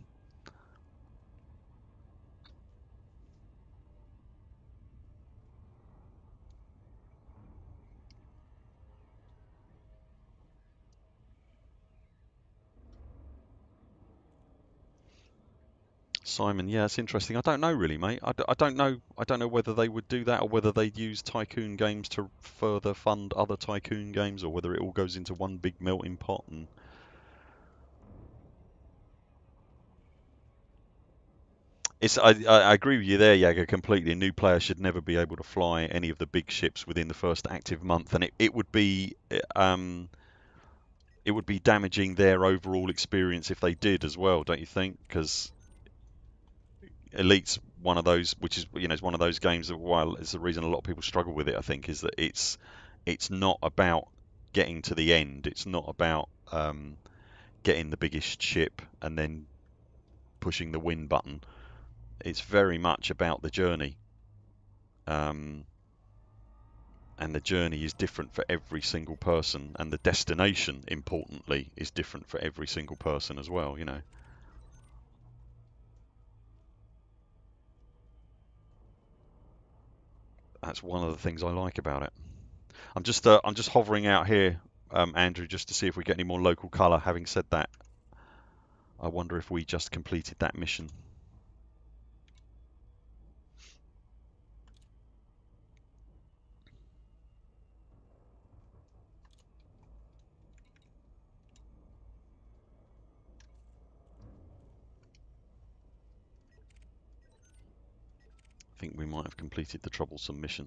Simon, yeah, it's interesting. I don't know really, mate. I don't know. I don't know whether they would do that or whether they'd use Tycoon games to further fund other Tycoon games, or whether it all goes into one big melting pot. And I agree with you there, Jager, completely. A new player should never be able to fly any of the big ships within the first active month, and it would be damaging their overall experience if they did as well, don't you think? Because Elite's one of those, which is it's one of those games that, while it's the reason a lot of people struggle with it, I think, is that it's not about getting to the end. It's not about getting the biggest ship and then pushing the win button. It's very much about the journey, and the journey is different for every single person, and the destination, importantly, is different for every single person as well. That's one of the things I like about it. I'm just hovering out here, Andrew, just to see if we get any more local colour. Having said that, I wonder if we just completed that mission. I think we might have completed the troublesome mission.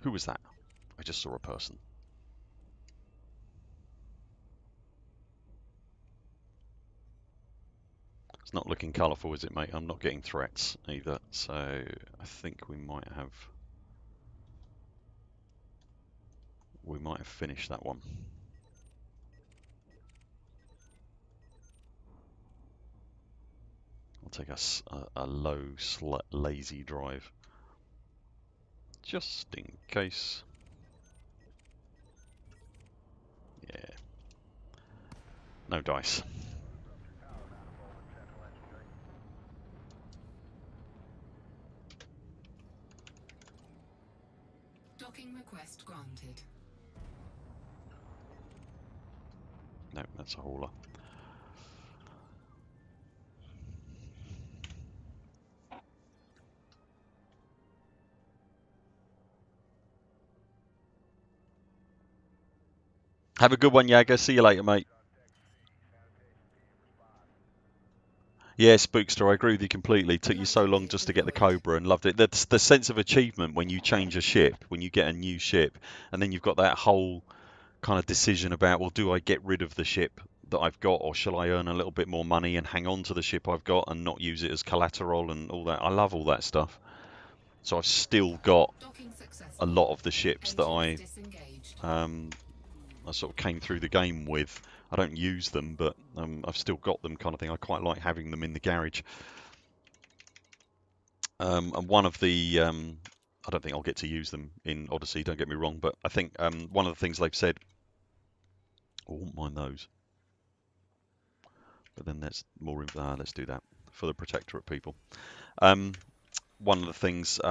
Who was that? I just saw a person. It's not looking colourful, is it, mate? I'm not getting threats either, so I think we might have finished that one. I'll take a low, lazy drive, just in case. Yeah. No dice. Docking request granted. No, that's a hauler. Have a good one, Jager. See you later, mate. Yeah, Spookster, I agree with you completely. It took you so long just to get the Cobra and loved it. That's the sense of achievement when you change a ship, when you get a new ship, and then you've got that whole kind of decision about, well, do I get rid of the ship that I've got, or shall I earn a little bit more money and hang on to the ship I've got and not use it as collateral and all that. I love all that stuff. So I've still got a lot of the ships that I sort of came through the game with. I don't use them, but I've still got them, kind of thing. I quite like having them in the garage. And one of the, I don't think I'll get to use them in Odyssey, don't get me wrong, but I think one of the things they've said, I won't mind those. But then that's more, let's do that for the Protectorate people. One of the things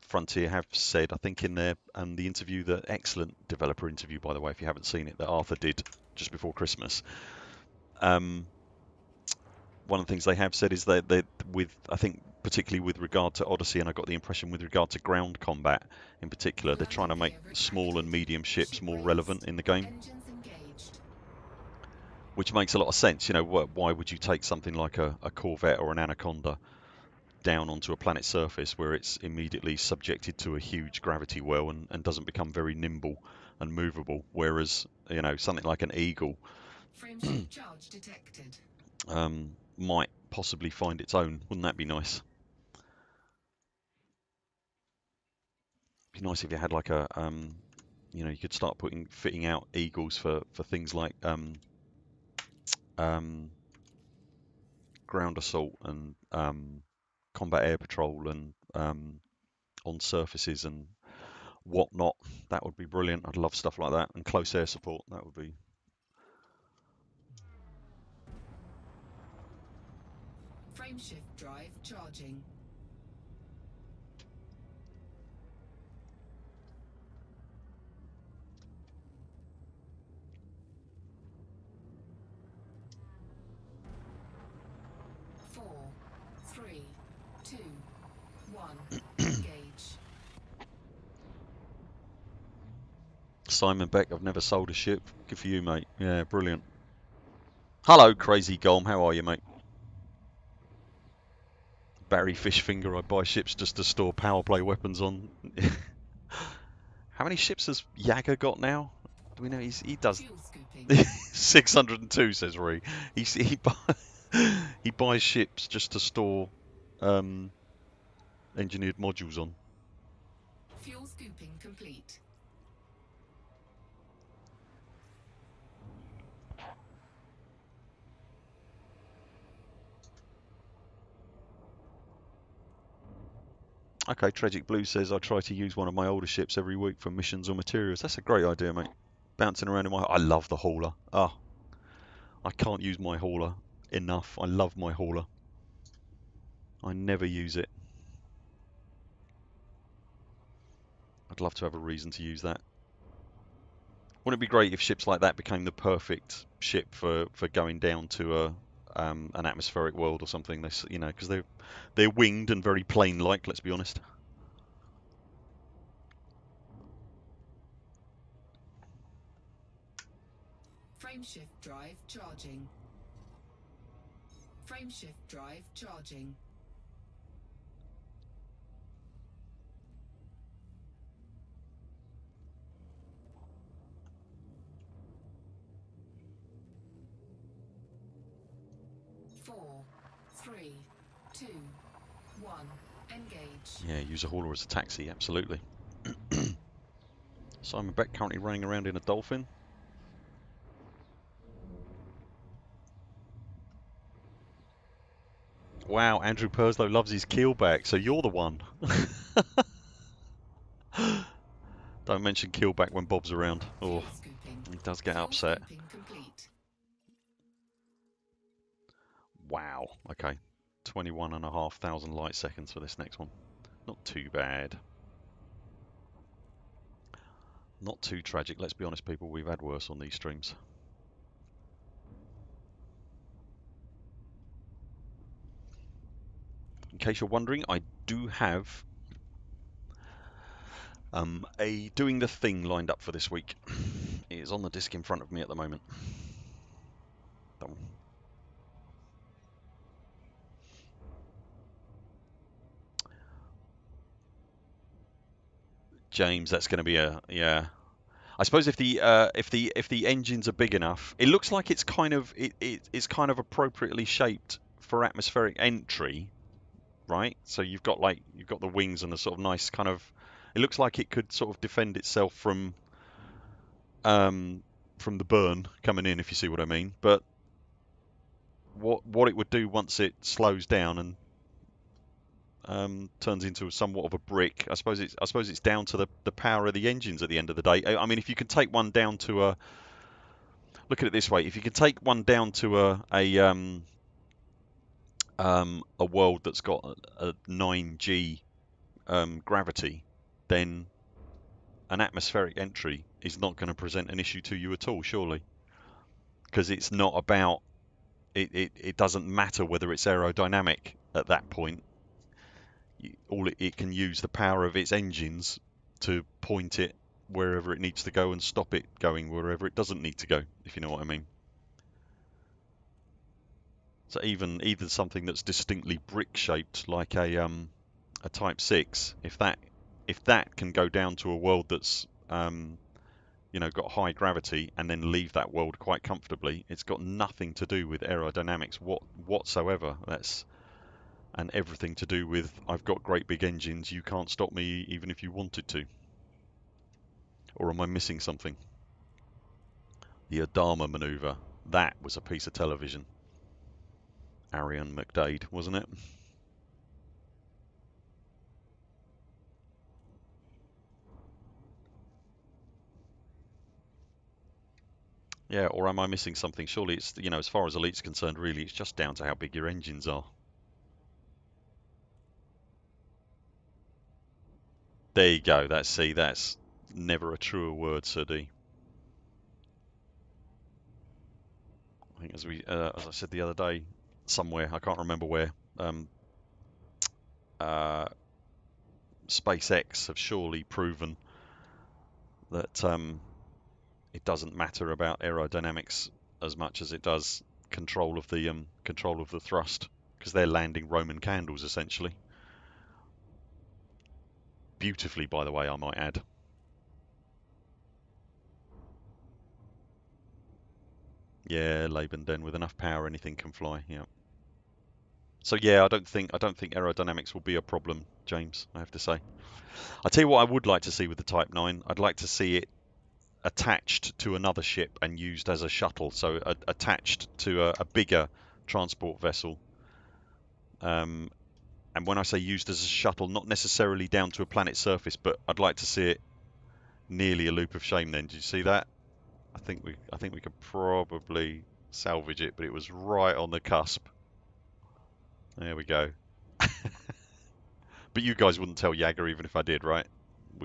Frontier have said, I think in their the interview, the excellent developer interview, by the way, if you haven't seen it, that Arthur did just before Christmas. One of the things they have said is that I think particularly with regard to Odyssey, and I got the impression with regard to ground combat in particular, they're trying to make small and medium ships more relevant in the game, which makes a lot of sense. Why would you take something like a Corvette or an Anaconda down onto a planet's surface where it's immediately subjected to a huge gravity well and doesn't become very nimble and movable, whereas something like an Eagle charge detected. Might possibly find its own. Wouldn't that be nice? It'd be nice if you had like a you could start fitting out Eagles for things like ground assault and combat air patrol and on surfaces and whatnot. That would be brilliant. I'd love stuff like that. And close air support. That would be. Frameshift drive charging. Four, three, two, one. Engage. Simon Beck, I've never sold a ship. Good for you, mate. Yeah, brilliant. Hello, Crazy Golm. How are you, mate? Barry Fishfinger, I buy ships just to store power play weapons on. How many ships has Jagger got now? Do we know he does? Fuel scooping. 602, says Ree. He buys ships just to store engineered modules on. Fuel scooping complete. Okay, Tragic Blue says I try to use one of my older ships every week for missions or materials. That's a great idea, mate. Bouncing around in my... I love the hauler. Oh, I can't use my hauler enough. I love my hauler. I never use it. I'd love to have a reason to use that. Wouldn't it be great if ships like that became the perfect ship for going down to an atmospheric world or something? Because they're winged and very plane-like. Let's be honest. Frameshift drive charging. Frameshift drive charging. Four, three, two, one. Engage. Yeah, use a hauler as a taxi. Absolutely. Simon Beck currently running around in a Dolphin. Wow, Andrew Perslow loves his keelback, so you're the one. Don't mention keelback when Bob's around. Oh, he does get upset. Wow, okay. 21,500 light seconds for this next one. Not too bad. Not too tragic. Let's be honest, people, we've had worse on these streams. In case you're wondering, I do have a Doing the Thing lined up for this week. It is on the disc in front of me at the moment. James, that's going to be yeah. I suppose if the engines are big enough, it looks like it's kind of it's kind of appropriately shaped for atmospheric entry, right? So you've got the wings and the sort of nice kind of. It looks like it could sort of defend itself from the burn coming in, if you see what I mean. But what it would do once it slows down and turns into somewhat of a brick. I suppose it's down to the power of the engines at the end of the day. I mean, if you can take one down to a look at it this way, if you can take one down to a world that's got a 9G gravity, then an atmospheric entry is not going to present an issue to you at all, surely, because it's not about it doesn't matter whether it's aerodynamic at that point. It can use the power of its engines to point it wherever it needs to go and stop it going wherever it doesn't need to go, if you know what I mean. So even something that's distinctly brick shaped, like a Type 6, if that can go down to a world that's got high gravity and then leave that world quite comfortably, it's got nothing to do with aerodynamics whatsoever. And everything to do with I've got great big engines, you can't stop me even if you wanted to. Or am I missing something? The Adama maneuver, that was a piece of television. Arian McDade, wasn't it? Yeah, or am I missing something? Surely it's, you know, as far as Elite's concerned, really, it's just down to how big your engines are. There you go. That's never a truer word, Sir D. I think as I said the other day, somewhere, I can't remember where, uh, SpaceX have surely proven that it doesn't matter about aerodynamics as much as it does control of the thrust, because they're landing Roman candles essentially. Beautifully, by the way, I might add. Yeah, Laban with enough power, anything can fly. Yeah. So yeah, I don't think aerodynamics will be a problem, James. I have to say. I tell you what, I would like to see with the Type 9. I'd like to see it attached to another ship and used as a shuttle. So attached to a bigger transport vessel. And when I say used as a shuttle, not necessarily down to a planet's surface, but I'd like to see it nearly a loop of shame. Then, did you see that? I think we could probably salvage it, but it was right on the cusp. There we go. But you guys wouldn't tell Jagger even if I did, right?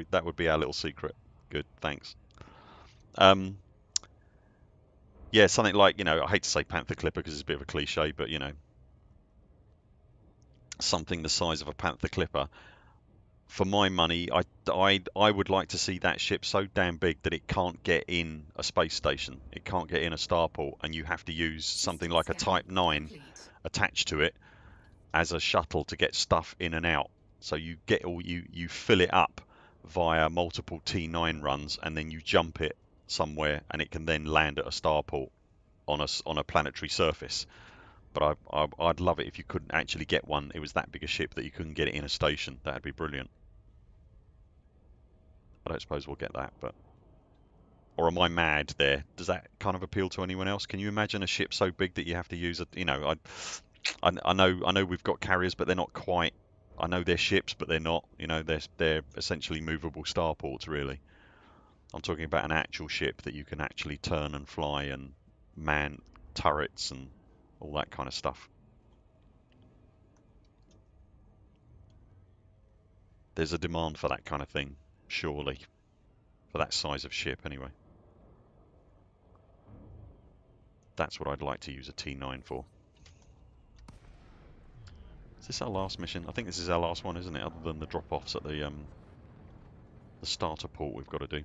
That would be our little secret. Good, thanks. Yeah, something like, you know, I hate to say Panther Clipper because it's a bit of a cliche, but, you know, something the size of a Panther Clipper. For my money, I would like to see that ship so damn big that it can't get in a space station. It can't get in a starport, and you have to use something like a Type 9 attached to it as a shuttle to get stuff in and out. So you fill it up via multiple T9 runs, and then you jump it somewhere, and it can then land at a starport on a planetary surface. But I'd love it if you couldn't actually get one. It was that big a ship that you couldn't get it in a station. That'd be brilliant. I don't suppose we'll get that, but or am I mad there? Does that kind of appeal to anyone else? Can you imagine a ship so big that you have to use a, you know, I know we've got carriers, but they're not quite. I know they're ships, but they're not. You know, they're essentially movable starports, really. I'm talking about an actual ship that you can actually turn and fly and man turrets and all that kind of stuff. There's a demand for that kind of thing, surely, for that size of ship anyway. That's what I'd like to use a T9 for. Is this our last mission? I think this is our last one, isn't it? Other than the drop-offs at the starter port we've got to do.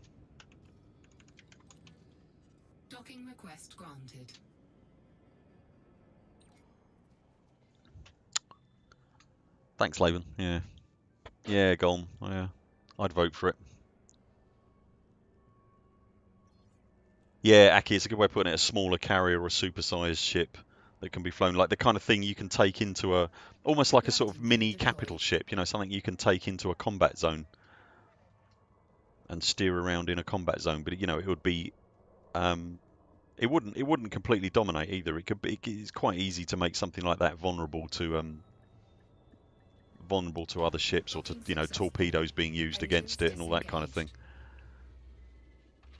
Docking request granted. Thanks, Laban. Yeah. Yeah, gone. Yeah. I'd vote for it. Yeah, Aki, it's a good way of putting it. A smaller carrier or a supersized ship that can be flown, like the kind of thing you can take into a, almost like a sort of mini capital ship, you know, something you can take into a combat zone and steer around in a combat zone. But you know, it would be, it wouldn't completely dominate either. It could be, it's quite easy to make something like that vulnerable to other ships or to, you know, torpedoes being used against it and all that kind of thing.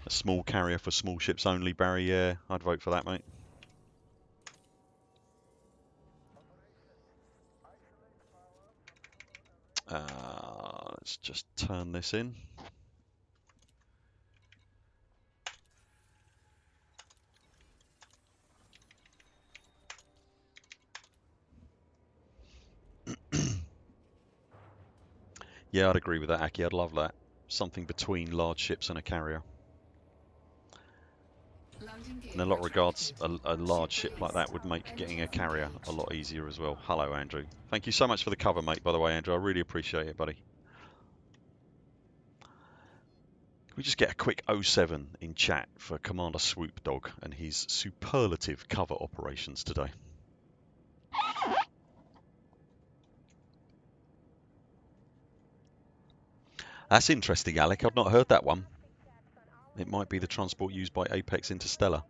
A small carrier for small ships only, Barry. Yeah, I'd vote for that, mate. Let's just turn this in. Yeah, I'd agree with that, Aki. I'd love that. Something between large ships and a carrier. In a lot of regards, a large ship like that would make getting a carrier a lot easier as well. Hello, Andrew. Thank you so much for the cover, mate, by the way, Andrew. I really appreciate it, buddy. Can we just get a quick 07 in chat for Commander Swoop Dog and his superlative cover operations today? That's interesting, Alec. I've not heard that one. It might be the transport used by Apex Interstellar.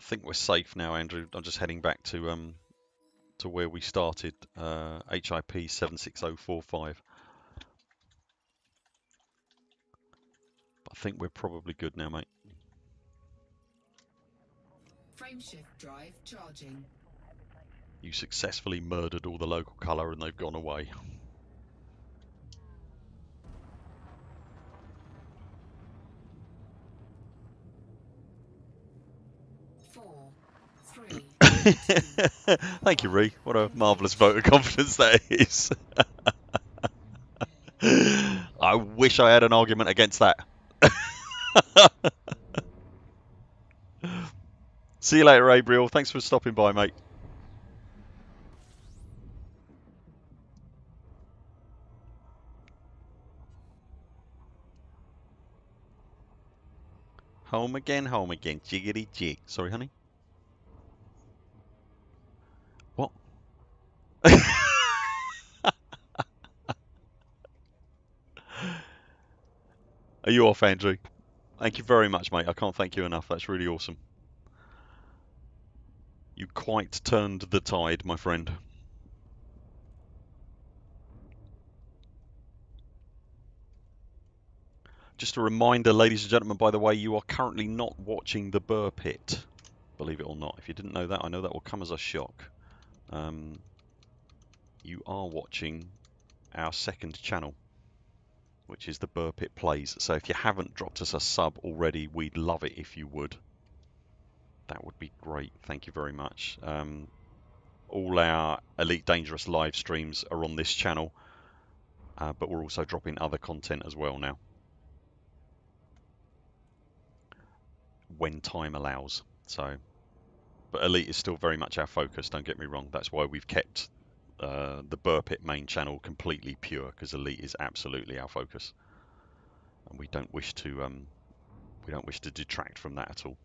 think we're safe now, Andrew. I'm just heading back to where we started, HIP 76045. But I think we're probably good now, mate. Frameshift drive charging. You successfully murdered all the local colour and they've gone away. Four, three, two, Thank you, Ree. What a marvellous engage. vote of confidence that is. I wish I had an argument against that. See you later, Abriel. Thanks for stopping by, mate. Home again, jiggity jig. Sorry, honey. What? Are you off, Andrew? Thank you very much, mate. I can't thank you enough. That's really awesome. You quite turned the tide, my friend. Just a reminder, ladies and gentlemen, by the way, you are currently not watching the Buur Pit. Believe it or not. If you didn't know that, I know that will come as a shock. You are watching our second channel, which is the Buur Pit Plays. So if you haven't dropped us a sub already, we'd love it if you would. That would be great. Thank you very much. All our Elite Dangerous live streams are on this channel, but we're also dropping other content as well now, when time allows. So, but Elite is still very much our focus, don't get me wrong. That's why we've kept the Buur Pit main channel completely pure, because Elite is absolutely our focus, and we don't wish to detract from that at all.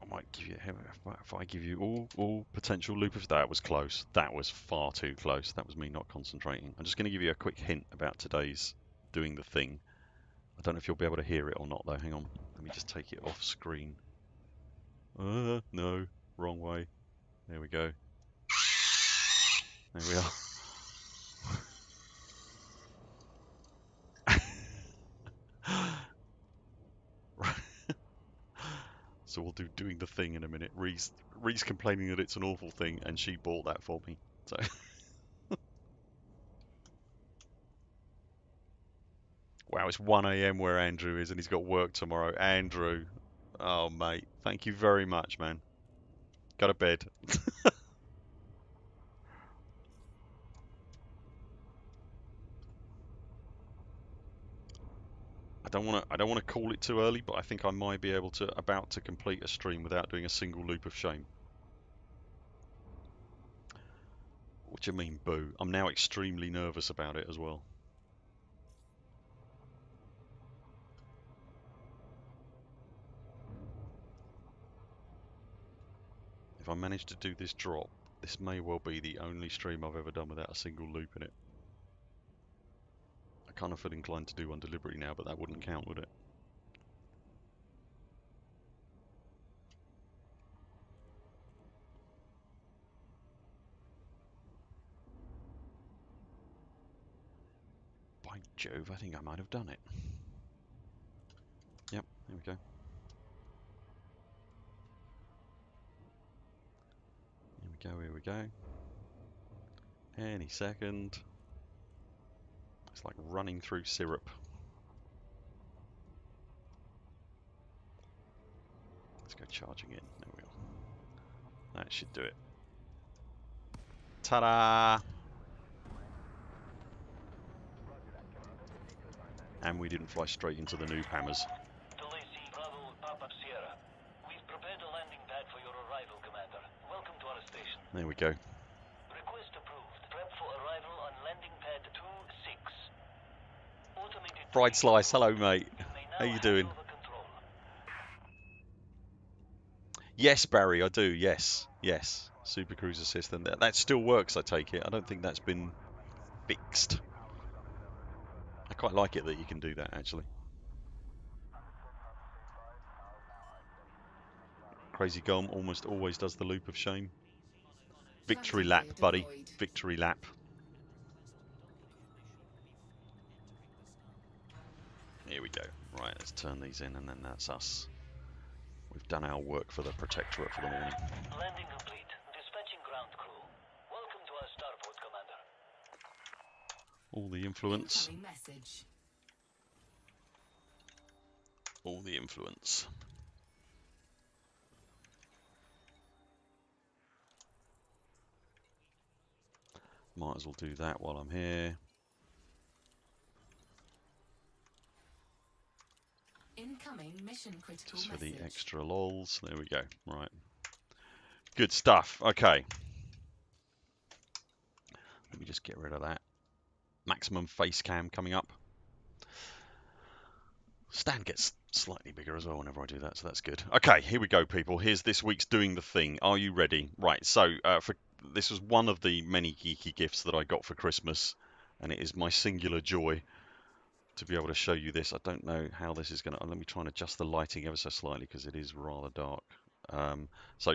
I might give you, if I give you all potential loopers, that was close. That was far too close. That was me not concentrating. I'm just going to give you a quick hint about today's doing the thing. I don't know if you'll be able to hear it or not though. Hang on. Let me just take it off screen. No, wrong way. There we go. There we are. Right. So we'll do doing the thing in a minute. Ree's complaining that it's an awful thing, and she bought that for me. So. Wow, it's 1 a.m. where Andrew is, and he's got work tomorrow. Andrew, oh mate, thank you very much, man. Go to bed. I don't want to call it too early, but I think I might be about to complete a stream without doing a single loop of shame. What do you mean, boo? I'm now extremely nervous about it as well. If I manage to do this drop, this may well be the only stream I've ever done without a single loop in it. I kind of feel inclined to do one deliberately now, but that wouldn't count, would it? By Jove, I think I might have done it. Yep, here we go. Here we go. Any second. It's like running through syrup. Let's go charging in. There we go. That should do it. Ta-da! And we didn't fly straight into the noob hammers. There we go. Request approved. Prep for arrival on landing pad 26. Fried Slice, hello mate. How you doing? Yes, Barry, I do. Yes, yes. Super Cruise Assistant. That still works, I take it. I don't think that's been fixed. I quite like it that you can do that, actually. Crazy Gum almost always does the loop of shame. Victory Tracking lap, gear buddy. deployed. Victory lap. Here we go. Right, let's turn these in, and then that's us. We've done our work for the Protectorate for the morning. Landing complete. Dispatching ground crew. Welcome to our starboard, Commander. All the influence. Incoming message. All the influence. Might as well do that while I'm here. Incoming mission critical Just for message. the extra lols. There we go. Right. Good stuff. Okay. Let me just get rid of that. Maximum face cam coming up. Stand gets slightly bigger as well whenever I do that, so that's good. Okay, here we go, people. Here's this week's Doing the Thing. Are you ready? Right, so this was one of the many geeky gifts that I got for Christmas, and it is my singular joy to be able to show you this. I don't know how this is going to... Let me try and adjust the lighting ever so slightly because it is rather dark. So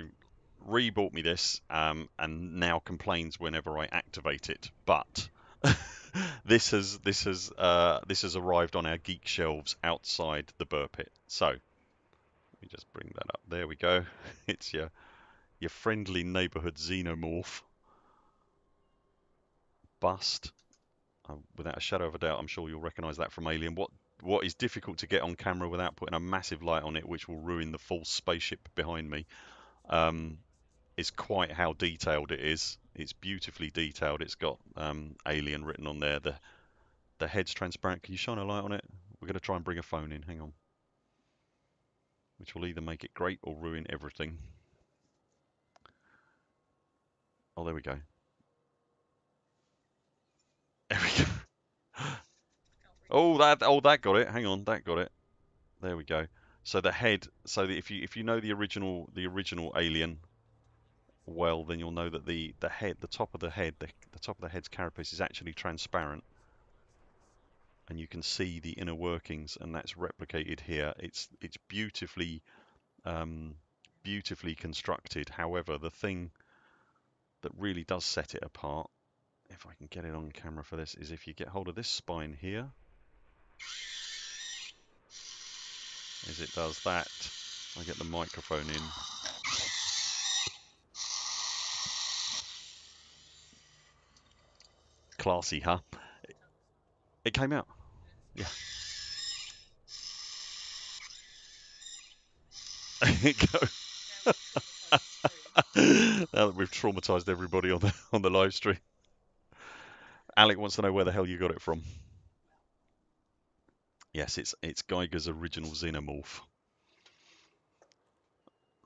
Ree bought me this and now complains whenever I activate it, but this has arrived on our geek shelves outside the Buur Pit. So let me just bring that up. There we go. It's your friendly neighborhood xenomorph bust. Without a shadow of a doubt, I'm sure you'll recognize that from Alien. What is difficult to get on camera without putting a massive light on it, which will ruin the full spaceship behind me, is quite how detailed it is. It's beautifully detailed. It's got Alien written on there. The head's transparent. Can you shine a light on it? We're going to try and bring a phone in. Hang on. Which will either make it great or ruin everything. Oh, there we go. There we go. Oh, that got it. Hang on, that got it. There we go. So the head. So if you know the original Alien well, then you'll know that the head, the top of the head's carapace is actually transparent, and you can see the inner workings, and that's replicated here. It's beautifully beautifully constructed. However, the thing that really does set it apart, if I can get it on camera for this, is if you get hold of this spine here, as it does that. I get the microphone in. Classy, huh? It came out. Yeah. Go. Now that we've traumatized everybody on the live stream. Alec wants to know where the hell you got it from. Yes, it's Geiger's original xenomorph.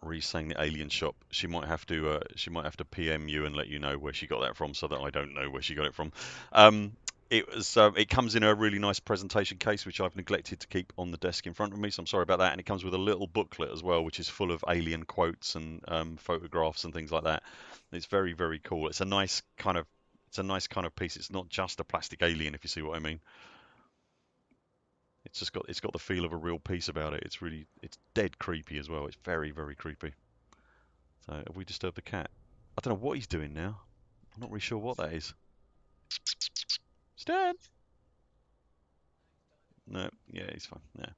Ree's saying the Alien shop. She might have to PM you and let you know where she got that from, so that I don't know where she got it from. It comes in a really nice presentation case, which I've neglected to keep on the desk in front of me, so I'm sorry about that. And it comes with a little booklet as well, which is full of Alien quotes and photographs and things like that. It's very, very cool. It's a nice kind of piece. It's not just a plastic alien, if you see what I mean. It's got the feel of a real piece about it. It's dead creepy as well. It's very, very creepy. So have we disturbed the cat? I don't know what he's doing now. I'm not really sure what that is. Stan? No, yeah, he's fine. Yeah.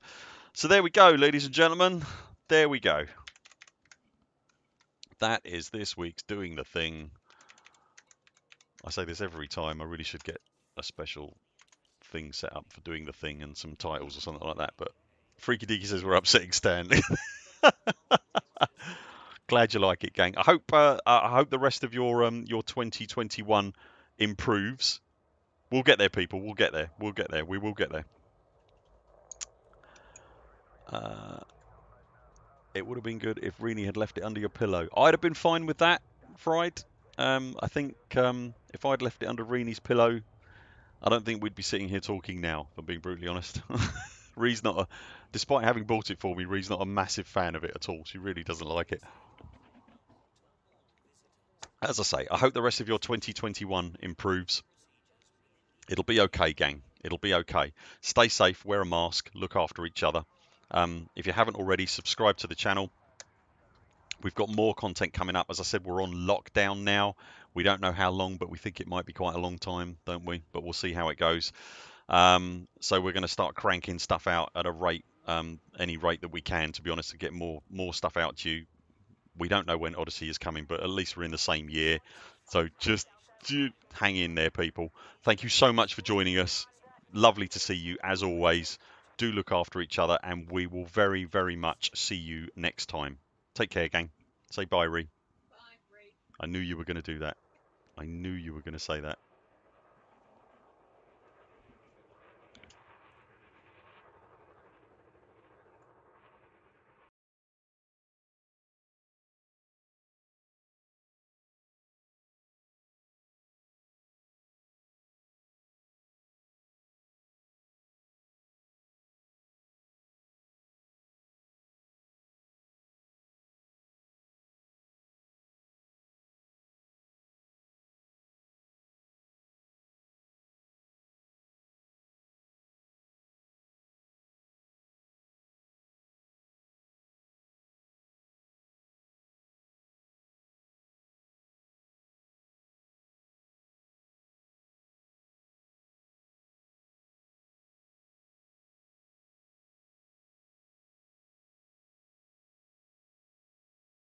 So there we go, ladies and gentlemen. There we go. That is this week's Doing the Thing. I say this every time. I really should get a special thing set up for Doing the Thing and some titles or something like that. But Freaky Deaky says we're upsetting Stan. Glad you like it, gang. I hope the rest of your 2021 improves. We'll get there, people. We'll get there. We'll get there. We will get there. It would have been good if Rini had left it under your pillow. I'd have been fine with that, Fried. I think if I'd left it under Rini's pillow, I don't think we'd be sitting here talking now, if I'm being brutally honest. Ree's despite having bought it for me, Ree's not a massive fan of it at all. She really doesn't like it. As I say, I hope the rest of your 2021 improves. It'll be okay, gang. It'll be okay. Stay safe, wear a mask, look after each other. If you haven't already, subscribe to the channel. We've got more content coming up. As I said, we're on lockdown now. We don't know how long, but we think it might be quite a long time, don't we? But we'll see how it goes. So we're going to start cranking stuff out at a rate, any rate that we can, to be honest, to get more stuff out to you. We don't know when Odyssey is coming, but at least we're in the same year. So just hang in there, people. Thank you so much for joining us. Lovely to see you as always. Do look after each other, and we will very, very much see you next time. Take care, gang. Say bye, Ree. I knew you were going to do that. I knew you were going to say that.